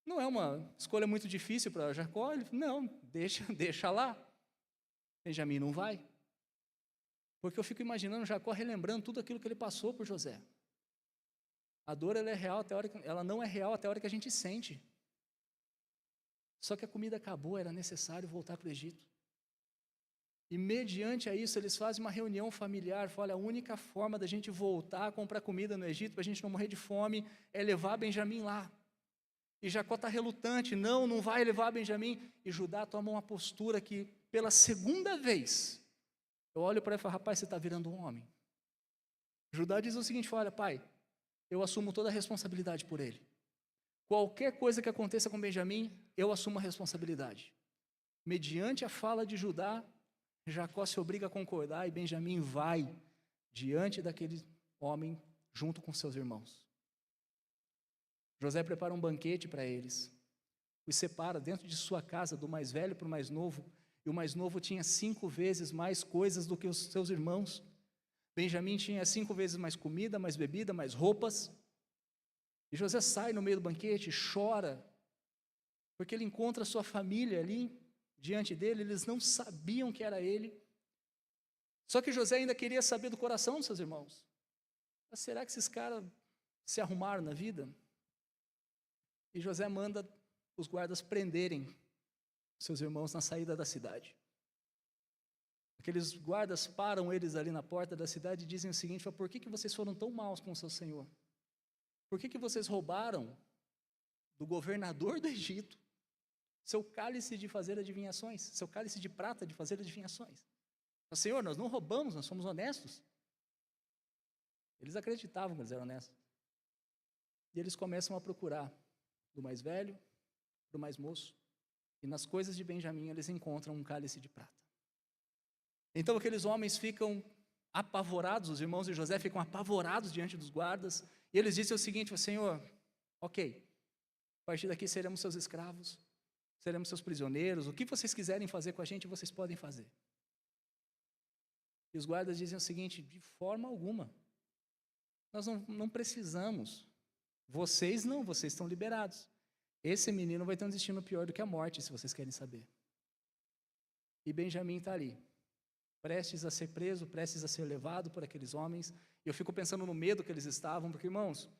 Não é uma escolha muito difícil para Jacó. Ele falou: não, deixa lá. Benjamim não vai. Porque eu fico imaginando Jacó relembrando tudo aquilo que ele passou por José. A dor ela é real até a hora ela não é real até a hora que a gente sente. Só que a comida acabou, era necessário voltar para o Egito. E mediante a isso, eles fazem uma reunião familiar. Olha, a única forma da gente voltar a comprar comida no Egito, para a gente não morrer de fome, é levar Benjamim lá. E Jacó está relutante: não vai levar Benjamim. E Judá toma uma postura que, pela segunda vez, eu olho para ele e falo: rapaz, você está virando um homem. Judá diz o seguinte: olha, pai, eu assumo toda a responsabilidade por ele. Qualquer coisa que aconteça com Benjamim, eu assumo a responsabilidade. Mediante a fala de Judá, Jacó se obriga a concordar e Benjamim vai diante daquele homem junto com seus irmãos. José prepara um banquete para eles, os separa dentro de sua casa do mais velho para o mais novo, e o mais novo tinha 5 vezes mais coisas do que os seus irmãos. Benjamim tinha 5 vezes mais comida, mais bebida, mais roupas. E José sai no meio do banquete, chora, porque ele encontra sua família ali diante dele. Eles não sabiam que era ele. Só que José ainda queria saber do coração dos seus irmãos. Mas será que esses caras se arrumaram na vida? E José manda os guardas prenderem seus irmãos na saída da cidade. Aqueles guardas param eles ali na porta da cidade e dizem o seguinte: por que vocês foram tão maus com o seu senhor? Por que vocês roubaram do governador do Egito seu cálice de fazer adivinhações, seu cálice de prata de fazer adivinhações? Mas, Senhor, nós não roubamos, nós somos honestos. Eles acreditavam que eles eram honestos. E eles começam a procurar do mais velho para o mais moço, e nas coisas de Benjamim eles encontram um cálice de prata. Então aqueles homens ficam apavorados, os irmãos de José ficam apavorados diante dos guardas, e eles dizem o seguinte: Senhor, ok, a partir daqui seremos seus escravos, seremos seus prisioneiros, o que vocês quiserem fazer com a gente, vocês podem fazer. E os guardas dizem o seguinte: de forma alguma, nós não precisamos, vocês estão liberados. Esse menino vai ter um destino pior do que a morte, se vocês querem saber. E Benjamim está ali, prestes a ser preso, prestes a ser levado por aqueles homens. E eu fico pensando no medo que eles estavam, porque, irmãos,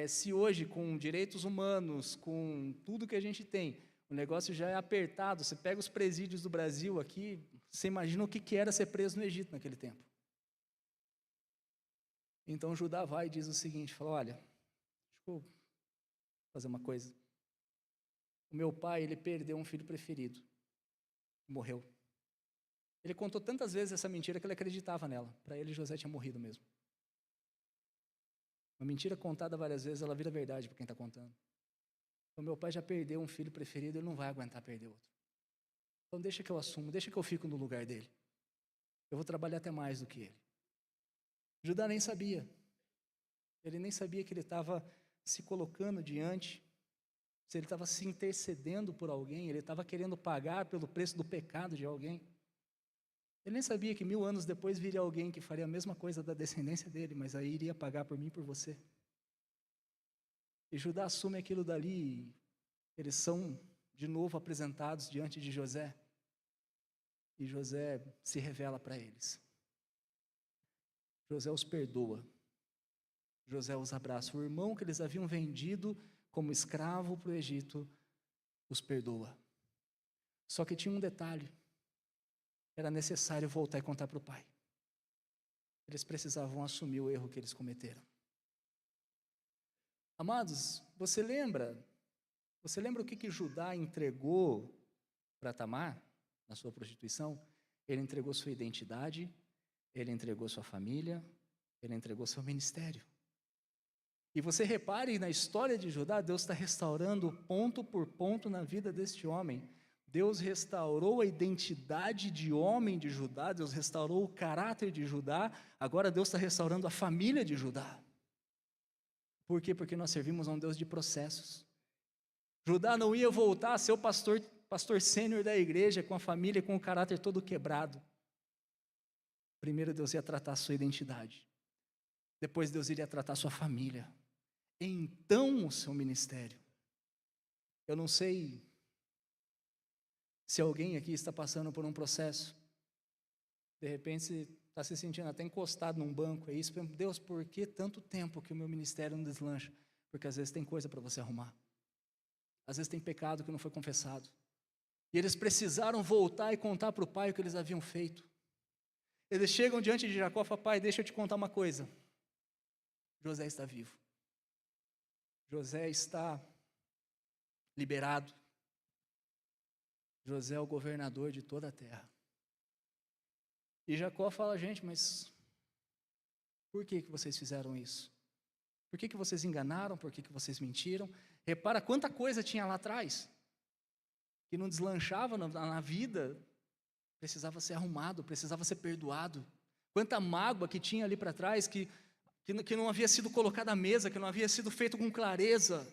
se hoje, com direitos humanos, com tudo que a gente tem, o negócio já é apertado, você pega os presídios do Brasil aqui, você imagina o que era ser preso no Egito naquele tempo. Então Judá vai e diz o seguinte, fala, olha, deixa eu fazer uma coisa. O meu pai, ele perdeu um filho preferido, morreu. Ele contou tantas vezes essa mentira que ele acreditava nela. Para ele, José tinha morrido mesmo. Uma mentira contada várias vezes, ela vira verdade para quem está contando. Então, meu pai já perdeu um filho preferido, ele não vai aguentar perder outro. Então, deixa que eu assumo, deixa que eu fico no lugar dele. Eu vou trabalhar até mais do que ele. Judá nem sabia. Ele nem sabia que ele estava se colocando diante, se ele estava se intercedendo por alguém, ele estava querendo pagar pelo preço do pecado de alguém. Ele nem sabia que 1000 anos depois viria alguém que faria a mesma coisa da descendência dele, mas aí iria pagar por mim e por você. E Judá assume aquilo dali, e eles são de novo apresentados diante de José. E José se revela para eles. José os perdoa. José os abraça. O irmão que eles haviam vendido como escravo para o Egito os perdoa. Só que tinha um detalhe. Era necessário voltar e contar para o pai. Eles precisavam assumir o erro que eles cometeram. Amados, você lembra o que Judá entregou para Tamar na sua prostituição? Ele entregou sua identidade, ele entregou sua família, ele entregou seu ministério. E você repare na história de Judá, Deus está restaurando ponto por ponto na vida deste homem. Deus restaurou a identidade de homem de Judá, Deus restaurou o caráter de Judá, agora Deus está restaurando a família de Judá. Por quê? Porque nós servimos a um Deus de processos. Judá não ia voltar a ser o pastor sênior da igreja, com a família, com o caráter todo quebrado. Primeiro Deus ia tratar a sua identidade. Depois Deus iria tratar a sua família. Então o seu ministério. Eu não sei se alguém aqui está passando por um processo, de repente você está se sentindo até encostado num banco, é isso, Deus, por que tanto tempo que o meu ministério não deslancha? Porque às vezes tem coisa para você arrumar, às vezes tem pecado que não foi confessado, e eles precisaram voltar e contar para o pai o que eles haviam feito. Eles chegam diante de Jacó e falam, pai, deixa eu te contar uma coisa, José está vivo, José está liberado, José é o governador de toda a terra. E Jacó fala, gente, mas por que vocês fizeram isso? Por que vocês enganaram? Por que vocês mentiram? Repara quanta coisa tinha lá atrás, que não deslanchava na vida, precisava ser arrumado, precisava ser perdoado. Quanta mágoa que tinha ali para trás, que não havia sido colocada à mesa, que não havia sido feito com clareza.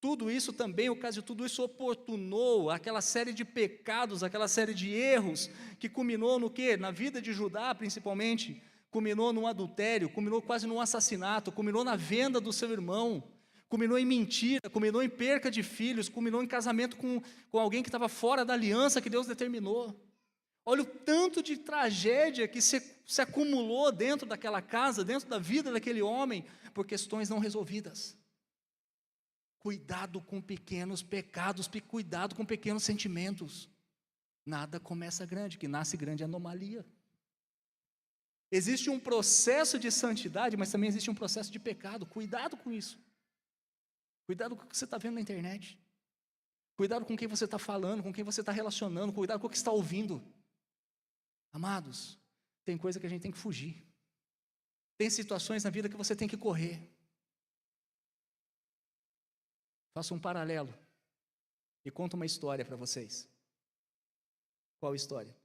Tudo isso também, o caso de tudo isso oportunou aquela série de pecados, aquela série de erros, que culminou no quê? Na vida de Judá, principalmente, culminou num adultério, culminou quase num assassinato, culminou na venda do seu irmão, culminou em mentira, culminou em perca de filhos, culminou em casamento com alguém que estava fora da aliança que Deus determinou. Olha o tanto de tragédia que se acumulou dentro daquela casa, dentro da vida daquele homem, por questões não resolvidas. Cuidado com pequenos pecados, cuidado com pequenos sentimentos. Nada começa grande, que nasce grande é anomalia. Existe um processo de santidade, mas também existe um processo de pecado. Cuidado com isso. Cuidado com o que você está vendo na internet. Cuidado com quem você está falando, com quem você está relacionando, cuidado com o que está ouvindo. Amados, tem coisa que a gente tem que fugir. Tem situações na vida que você tem que correr. Faço um paralelo e conto uma história para vocês. Qual história?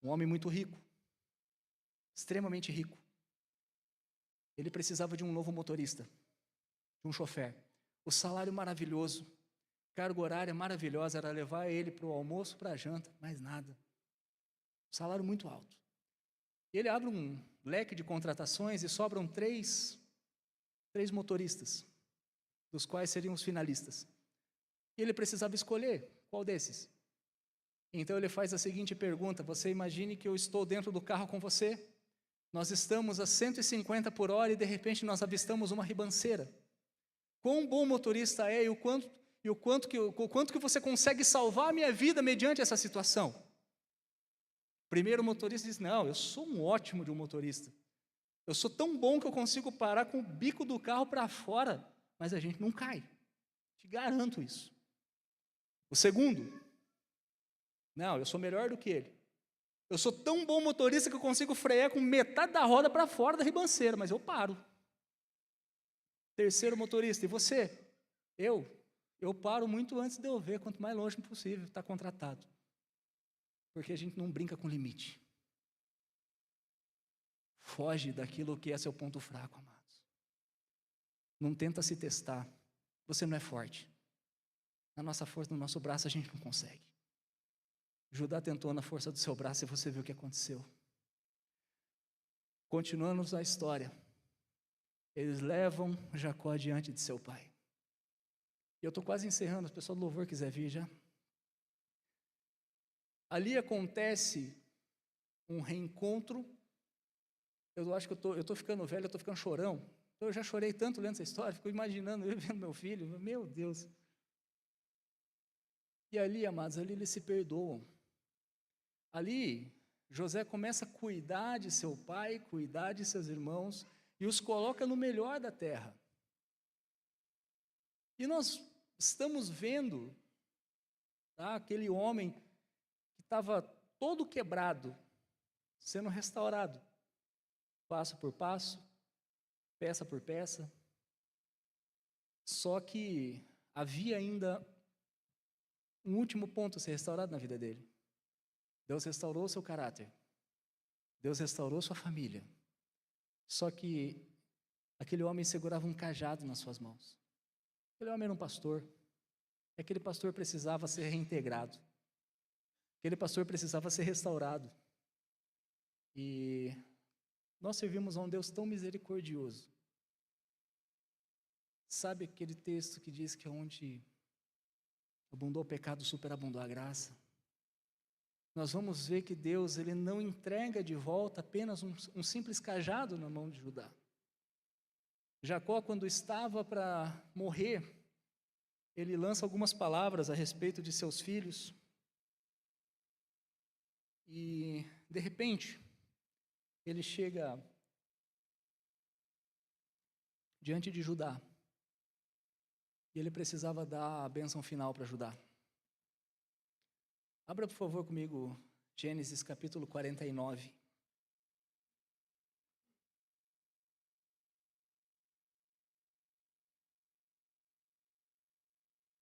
Um homem muito rico, extremamente rico. Ele precisava de um novo motorista, de um chofer. O salário maravilhoso, carga horária maravilhosa, era levar ele para o almoço, para a janta, mais nada. Salário muito alto. Ele abre um leque de contratações e sobram três motoristas, dos quais seriam os finalistas. E ele precisava escolher qual desses. Então ele faz a seguinte pergunta, você imagine que eu estou dentro do carro com você, nós estamos a 150 por hora e de repente nós avistamos uma ribanceira. Quão bom motorista é e o quanto que você consegue salvar a minha vida mediante essa situação? Primeiro o motorista diz, não, eu sou um ótimo de um motorista. Eu sou tão bom que eu consigo parar com o bico do carro para fora, mas a gente não cai. Te garanto isso. O segundo, não, eu sou melhor do que ele. Eu sou tão bom motorista que eu consigo frear com metade da roda para fora da ribanceira, mas eu paro. Terceiro motorista, e você? Eu paro muito antes de eu ver, quanto mais longe possível, está contratado. Porque a gente não brinca com limite. Foge daquilo que é seu ponto fraco, amados. Não tenta se testar. Você não é forte. Na nossa força, no nosso braço, a gente não consegue. Judá tentou na força do seu braço e você viu o que aconteceu. Continuando a história. Eles levam Jacó diante de seu pai. E eu estou quase encerrando, se o pessoal do louvor quiser vir já. Ali acontece um reencontro. Eu acho que eu estou ficando velho, eu estou ficando chorão. Eu já chorei tanto lendo essa história, fico imaginando eu vendo meu filho, meu Deus. E ali, amados, ali eles se perdoam. Ali, José começa a cuidar de seu pai, cuidar de seus irmãos, e os coloca no melhor da terra. E nós estamos vendo, tá, aquele homem que estava todo quebrado, sendo restaurado, passo por passo, peça por peça. Só que havia ainda um último ponto a ser restaurado na vida dele. Deus restaurou o seu caráter. Deus restaurou sua família. Só que aquele homem segurava um cajado nas suas mãos. Aquele homem era um pastor. E aquele pastor precisava ser reintegrado. Aquele pastor precisava ser restaurado. E nós servimos a um Deus tão misericordioso. Sabe aquele texto que diz que onde abundou o pecado, superabundou a graça? Nós vamos ver que Deus, ele não entrega de volta apenas um simples cajado na mão de Judá. Jacó, quando estava para morrer, ele lança algumas palavras a respeito de seus filhos. E, de repente, ele chega diante de Judá. E ele precisava dar a bênção final para Judá. Abra, por favor, comigo, Gênesis capítulo 49.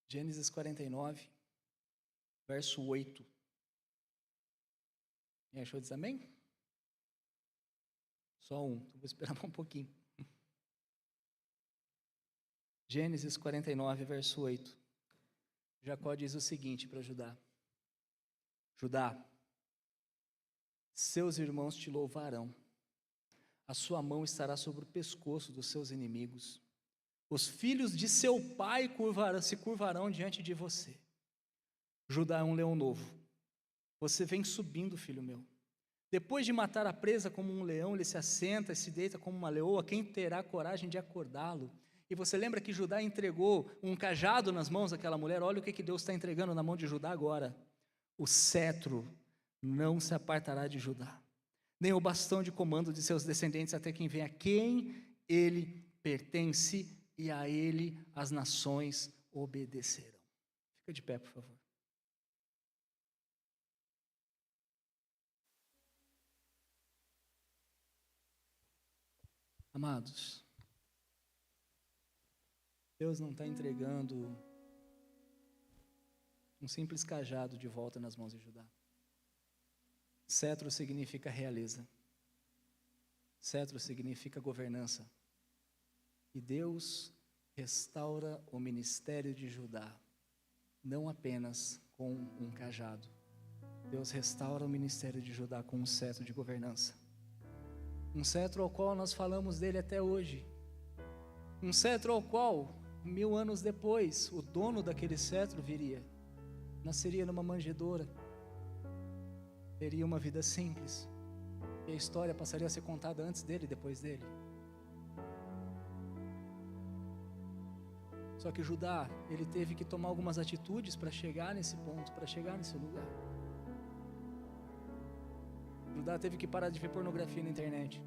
Gênesis 49, verso 8. E achou disso, amém? Só um, então vou esperar um pouquinho. Gênesis 49, verso 8. Jacó diz o seguinte para Judá: Judá, seus irmãos te louvarão, a sua mão estará sobre o pescoço dos seus inimigos, os filhos de seu pai se curvarão diante de você. Judá é um leão novo, você vem subindo, filho meu. Depois de matar a presa como um leão, ele se assenta e se deita como uma leoa, quem terá coragem de acordá-lo? E você lembra que Judá entregou um cajado nas mãos daquela mulher? Olha o que Deus está entregando na mão de Judá agora. O cetro não se apartará de Judá, nem o bastão de comando de seus descendentes, até quem vem a quem ele pertence, e a ele as nações obedecerão. Fica de pé, por favor. Amados, Deus não está entregando um simples cajado de volta nas mãos de Judá. Cetro significa realeza. Cetro significa governança. E Deus restaura o ministério de Judá, não apenas com um cajado. Deus restaura o ministério de Judá com um cetro de governança. Um cetro ao qual nós falamos dele até hoje. Um cetro ao qual, 1000 anos depois, o dono daquele cetro viria. Nasceria numa manjedoura, teria uma vida simples, e a história passaria a ser contada antes dele e depois dele. Só que Judá, ele teve que tomar algumas atitudes para chegar nesse ponto, para chegar nesse lugar. Judá teve que parar de ver pornografia na internet.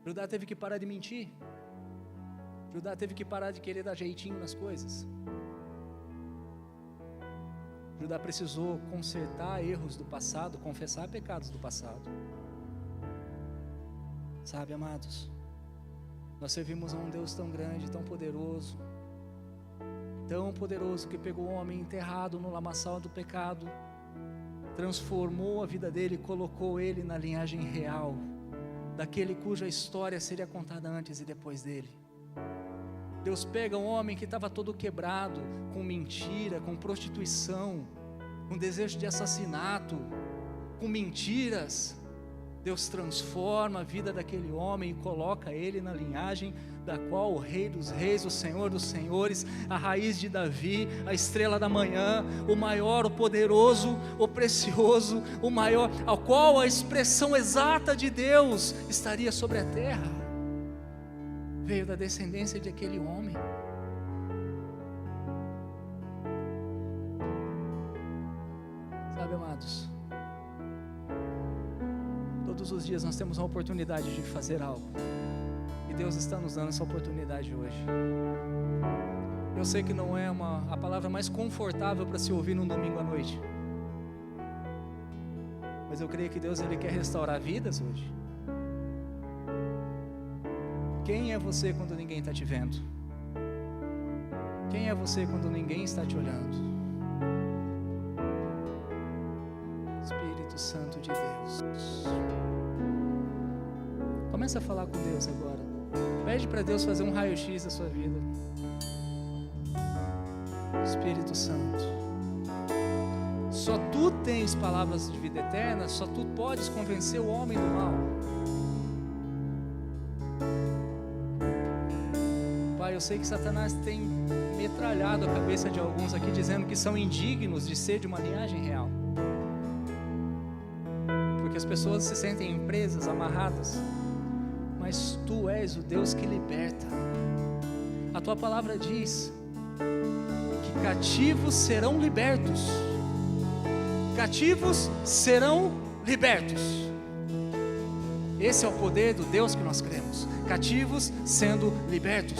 Judá teve que parar de mentir. Judá teve que parar de querer dar jeitinho nas coisas. Judá precisou consertar erros do passado, confessar pecados do passado. Sabe, amados, nós servimos a um Deus tão grande, tão poderoso que pegou o homem enterrado no lamaçal do pecado, transformou a vida dele e colocou ele na linhagem real, daquele cuja história seria contada antes e depois dele. Deus pega um homem que estava todo quebrado, com mentira, com prostituição, com desejo de assassinato, com mentiras. Deus transforma a vida daquele homem e coloca ele na linhagem da qual o Rei dos Reis, o Senhor dos Senhores, a raiz de Davi, a estrela da manhã, o maior, o poderoso, o precioso, o maior, ao qual a expressão exata de Deus estaria sobre a terra, veio da descendência de aquele homem. Sabe, amados, todos os dias nós temos uma oportunidade de fazer algo, e Deus está nos dando essa oportunidade hoje. Eu sei que não é a palavra mais confortável para se ouvir num domingo à noite, mas eu creio que Deus, Ele quer restaurar vidas hoje. Quem é você quando ninguém está te vendo? Quem é você quando ninguém está te olhando? Espírito Santo de Deus, começa a falar com Deus agora. Pede para Deus fazer um raio-x da sua vida. Espírito Santo, só Tu tens palavras de vida eterna, só Tu podes convencer o homem do mal. Pai, eu sei que Satanás tem metralhado a cabeça de alguns aqui, dizendo que são indignos de ser de uma linhagem real, porque as pessoas se sentem presas, amarradas, mas Tu és o Deus que liberta. A Tua palavra diz que cativos serão libertos. Cativos serão libertos. Esse é o poder do Deus que nós cremos. Cativos sendo libertos.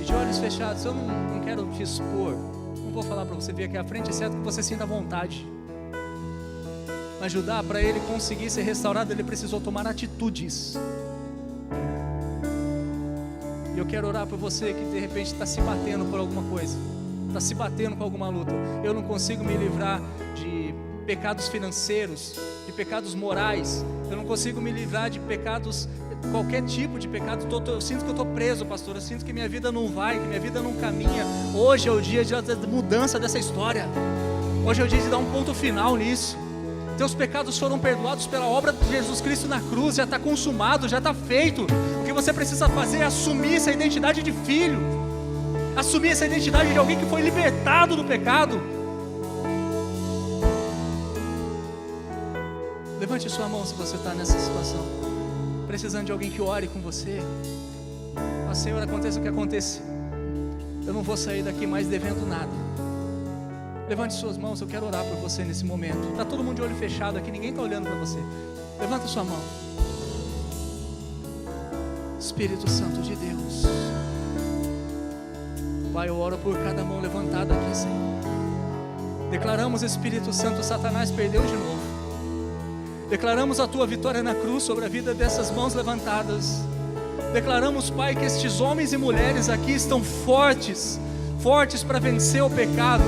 E de olhos fechados, eu não quero te expor, não vou falar para você vir aqui à frente, exceto que você sinta vontade. Mas Judá, para ele conseguir ser restaurado, ele precisou tomar atitudes. E eu quero orar por você que de repente está se batendo por alguma coisa, está se batendo com alguma luta. Eu não consigo me livrar de pecados financeiros, de pecados morais, eu não consigo me livrar de pecados, qualquer tipo de pecado. Eu sinto que eu estou preso, pastor, eu sinto que minha vida não vai, que minha vida não caminha. Hoje é o dia de mudança dessa história. Hoje é o dia de dar um ponto final nisso. Teus pecados foram perdoados pela obra de Jesus Cristo na cruz, já está consumado, já está feito. O que você precisa fazer é assumir essa identidade de filho, assumir essa identidade de alguém que foi libertado do pecado. Levante sua mão se você está nessa situação, precisando de alguém que ore com você. Ah, Senhor, aconteça o que aconteça, eu não vou sair daqui mais devendo nada. Levante suas mãos, eu quero orar por você nesse momento. Está todo mundo de olho fechado aqui, ninguém está olhando para você. Levanta sua mão. Espírito Santo de Deus, Pai, eu oro por cada mão levantada aqui, Senhor. Declaramos, Espírito Santo, Satanás perdeu de novo. Declaramos a Tua vitória na cruz sobre a vida dessas mãos levantadas. Declaramos, Pai, que estes homens e mulheres aqui estão fortes para vencer o pecado.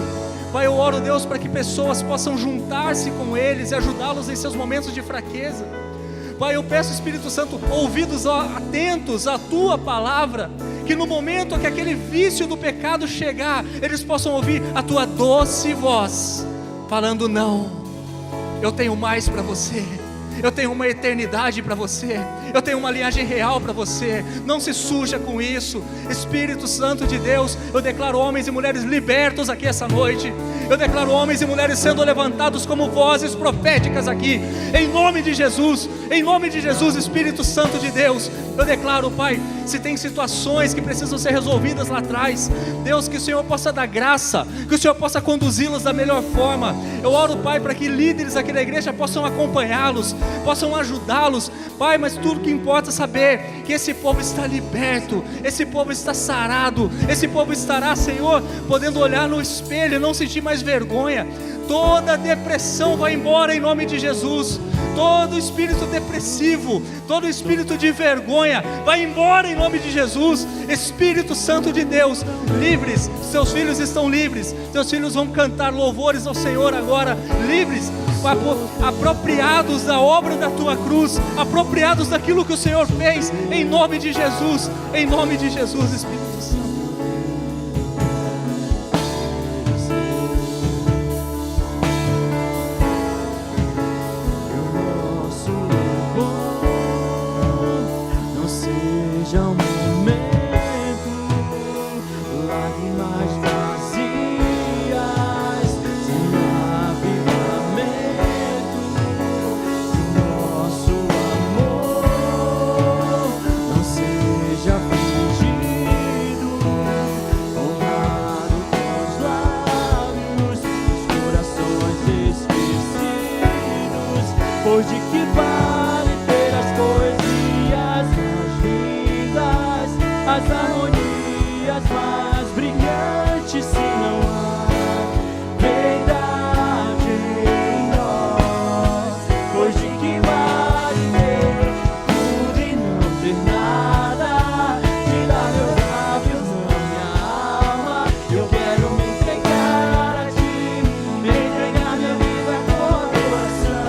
Pai, eu oro, Deus, para que pessoas possam juntar-se com eles e ajudá-los em seus momentos de fraqueza. Pai, eu peço, Espírito Santo, ouvidos atentos à Tua palavra, que no momento que aquele vício do pecado chegar, eles possam ouvir a Tua doce voz, falando: não, eu tenho mais para você. Eu tenho uma eternidade para você. Eu tenho uma linhagem real para você. Não se suja com isso. Espírito Santo de Deus, eu declaro homens e mulheres libertos aqui essa noite. Eu declaro homens e mulheres sendo levantados como vozes proféticas aqui. Em nome de Jesus, Espírito Santo de Deus, eu declaro, Pai, se tem situações que precisam ser resolvidas lá atrás. Deus, que o Senhor possa dar graça, que o Senhor possa conduzi-los da melhor forma. Eu oro, Pai, para que líderes aqui da igreja possam acompanhá-los, possam ajudá-los, Pai, mas tudo que importa é saber que esse povo está liberto, esse povo está sarado, esse povo estará, Senhor, podendo olhar no espelho e não sentir mais vergonha. Toda depressão vai embora em nome de Jesus. Todo espírito depressivo, todo espírito de vergonha vai embora em nome de Jesus. Espírito Santo de Deus, livres, seus filhos estão livres. Teus filhos vão cantar louvores ao Senhor agora, livres, apropriados da obra da tua cruz, apropriados daquilo que o Senhor fez, em nome de Jesus, em nome de Jesus, Espírito Santo. Pois de que vale ter as poesias mais lindas, as harmonias mais brilhantes, se não há verdade em nós? Pois de que vale ter tudo e não ter nada? Tira meus lábios, minha alma, eu quero me entregar a ti, entregar minha vida com coração.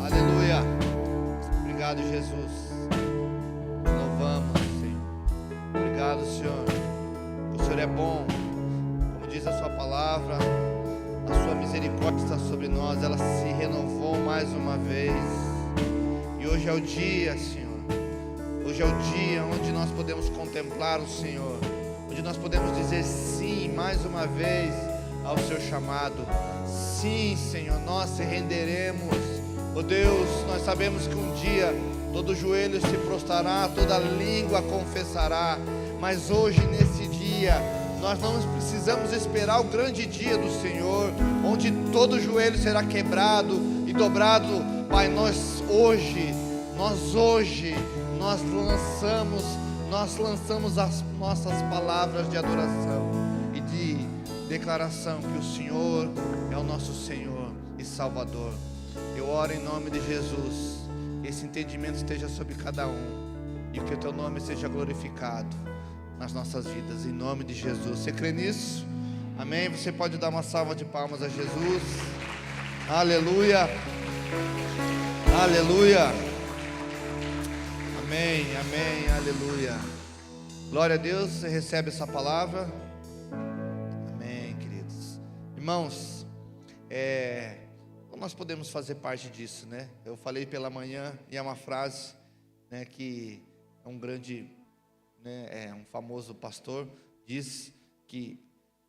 Aleluia. Obrigado, Jesus. Louvamos, Senhor. Obrigado, Senhor. O Senhor é bom. Como diz a sua palavra, a sua misericórdia está sobre nós. Ela se renovou mais uma vez. E hoje é o dia, Senhor. Hoje é o dia onde nós podemos contemplar o Senhor, onde nós podemos dizer sim mais uma vez ao seu chamado. Sim, Senhor, nós se renderemos. Oh Deus, nós sabemos que um dia todo joelho se prostrará, toda língua confessará, mas hoje, nesse dia, nós não precisamos esperar o grande dia do Senhor, onde todo joelho será quebrado e dobrado. Pai, nós lançamos as nossas palavras de adoração e de declaração que o Senhor é o nosso Senhor e Salvador. Eu oro em nome de Jesus, que esse entendimento esteja sobre cada um e que o teu nome seja glorificado nas nossas vidas, em nome de Jesus. Você crê nisso? Amém? Você pode dar uma salva de palmas a Jesus. Aleluia. Aleluia. Amém, amém, aleluia. Glória a Deus, você recebe essa palavra. Amém, queridos. Irmãos, nós podemos fazer parte disso, né? Eu falei pela manhã e é uma frase, né, que é um grande, né, um famoso pastor diz que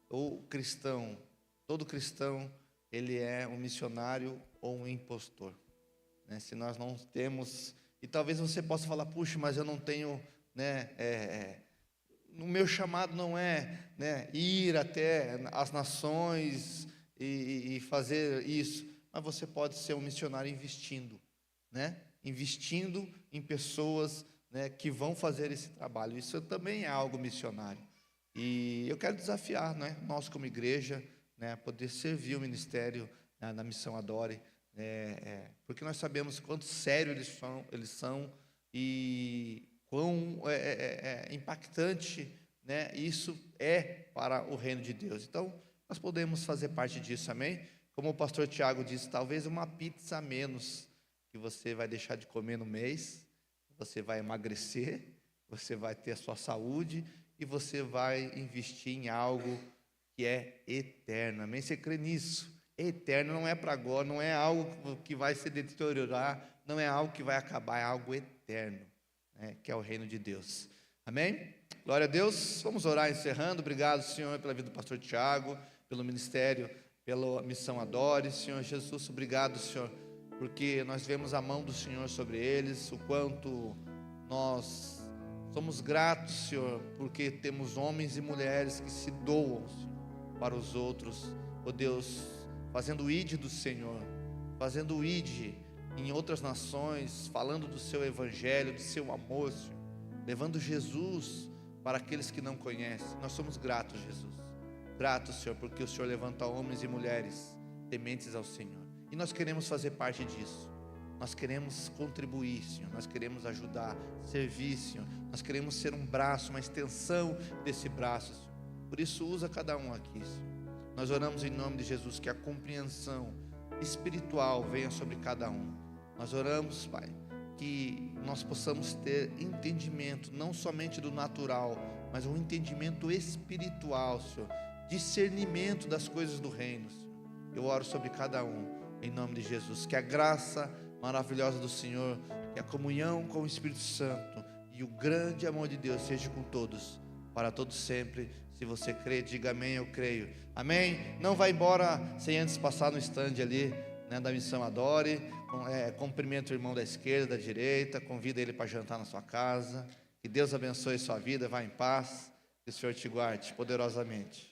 o cristão, todo cristão, ele é um missionário ou um impostor, né? Se nós não temos, e talvez você possa falar, puxa, mas eu não tenho, né, o meu chamado não é, né, ir até as nações e fazer isso. Mas você pode ser um missionário investindo, né? Investindo em pessoas, né, que vão fazer esse trabalho. Isso também é algo missionário. E eu quero desafiar, né, nós como igreja, né, poder servir o ministério, né, na Missão Adore, porque nós sabemos quanto sério eles são e quão impactante, né, isso é para o reino de Deus. Então, nós podemos fazer parte disso, amém? Como o pastor Tiago disse, talvez uma pizza a menos que você vai deixar de comer no mês, você vai emagrecer, você vai ter a sua saúde e você vai investir em algo que é eterno, amém? Você crê nisso? Eterno não é para agora, não é algo que vai se deteriorar, não é algo que vai acabar, é algo eterno. né, que é o reino de Deus. Amém? Glória a Deus. Vamos orar encerrando. Obrigado, Senhor, pela vida do pastor Tiago, pelo ministério, pela missão Adore. Senhor Jesus, obrigado, Senhor, porque nós vemos a mão do Senhor sobre eles, o quanto nós somos gratos, Senhor, porque temos homens e mulheres que se doam, Senhor, para os outros. Ó Deus, fazendo o ID do Senhor, fazendo o ID em outras nações, falando do seu evangelho, do seu amor, Senhor, levando Jesus para aqueles que não conhecem. Nós somos gratos, Jesus. Gratos, Senhor, porque o Senhor levanta homens e mulheres tementes ao Senhor. E nós queremos fazer parte disso. Nós queremos contribuir, Senhor. Nós queremos ajudar, servir, Senhor. Nós queremos ser um braço, uma extensão desse braço, Senhor. Por isso, usa cada um aqui, Senhor. Nós oramos em nome de Jesus que a compreensão espiritual venha sobre cada um. Nós oramos, Pai, que nós possamos ter entendimento, não somente do natural, mas um entendimento espiritual, Senhor, discernimento das coisas do reino, Senhor. Eu oro sobre cada um, em nome de Jesus, que a graça maravilhosa do Senhor, que a comunhão com o Espírito Santo e o grande amor de Deus seja com todos, para todos sempre. Se você crê, diga amém, eu creio. Amém? Não vá embora sem antes passar no stand ali, né, da Missão Adore. Cumprimenta o irmão da esquerda, da direita, convida ele para jantar na sua casa. Que Deus abençoe sua vida, vá em paz, que o Senhor te guarde poderosamente.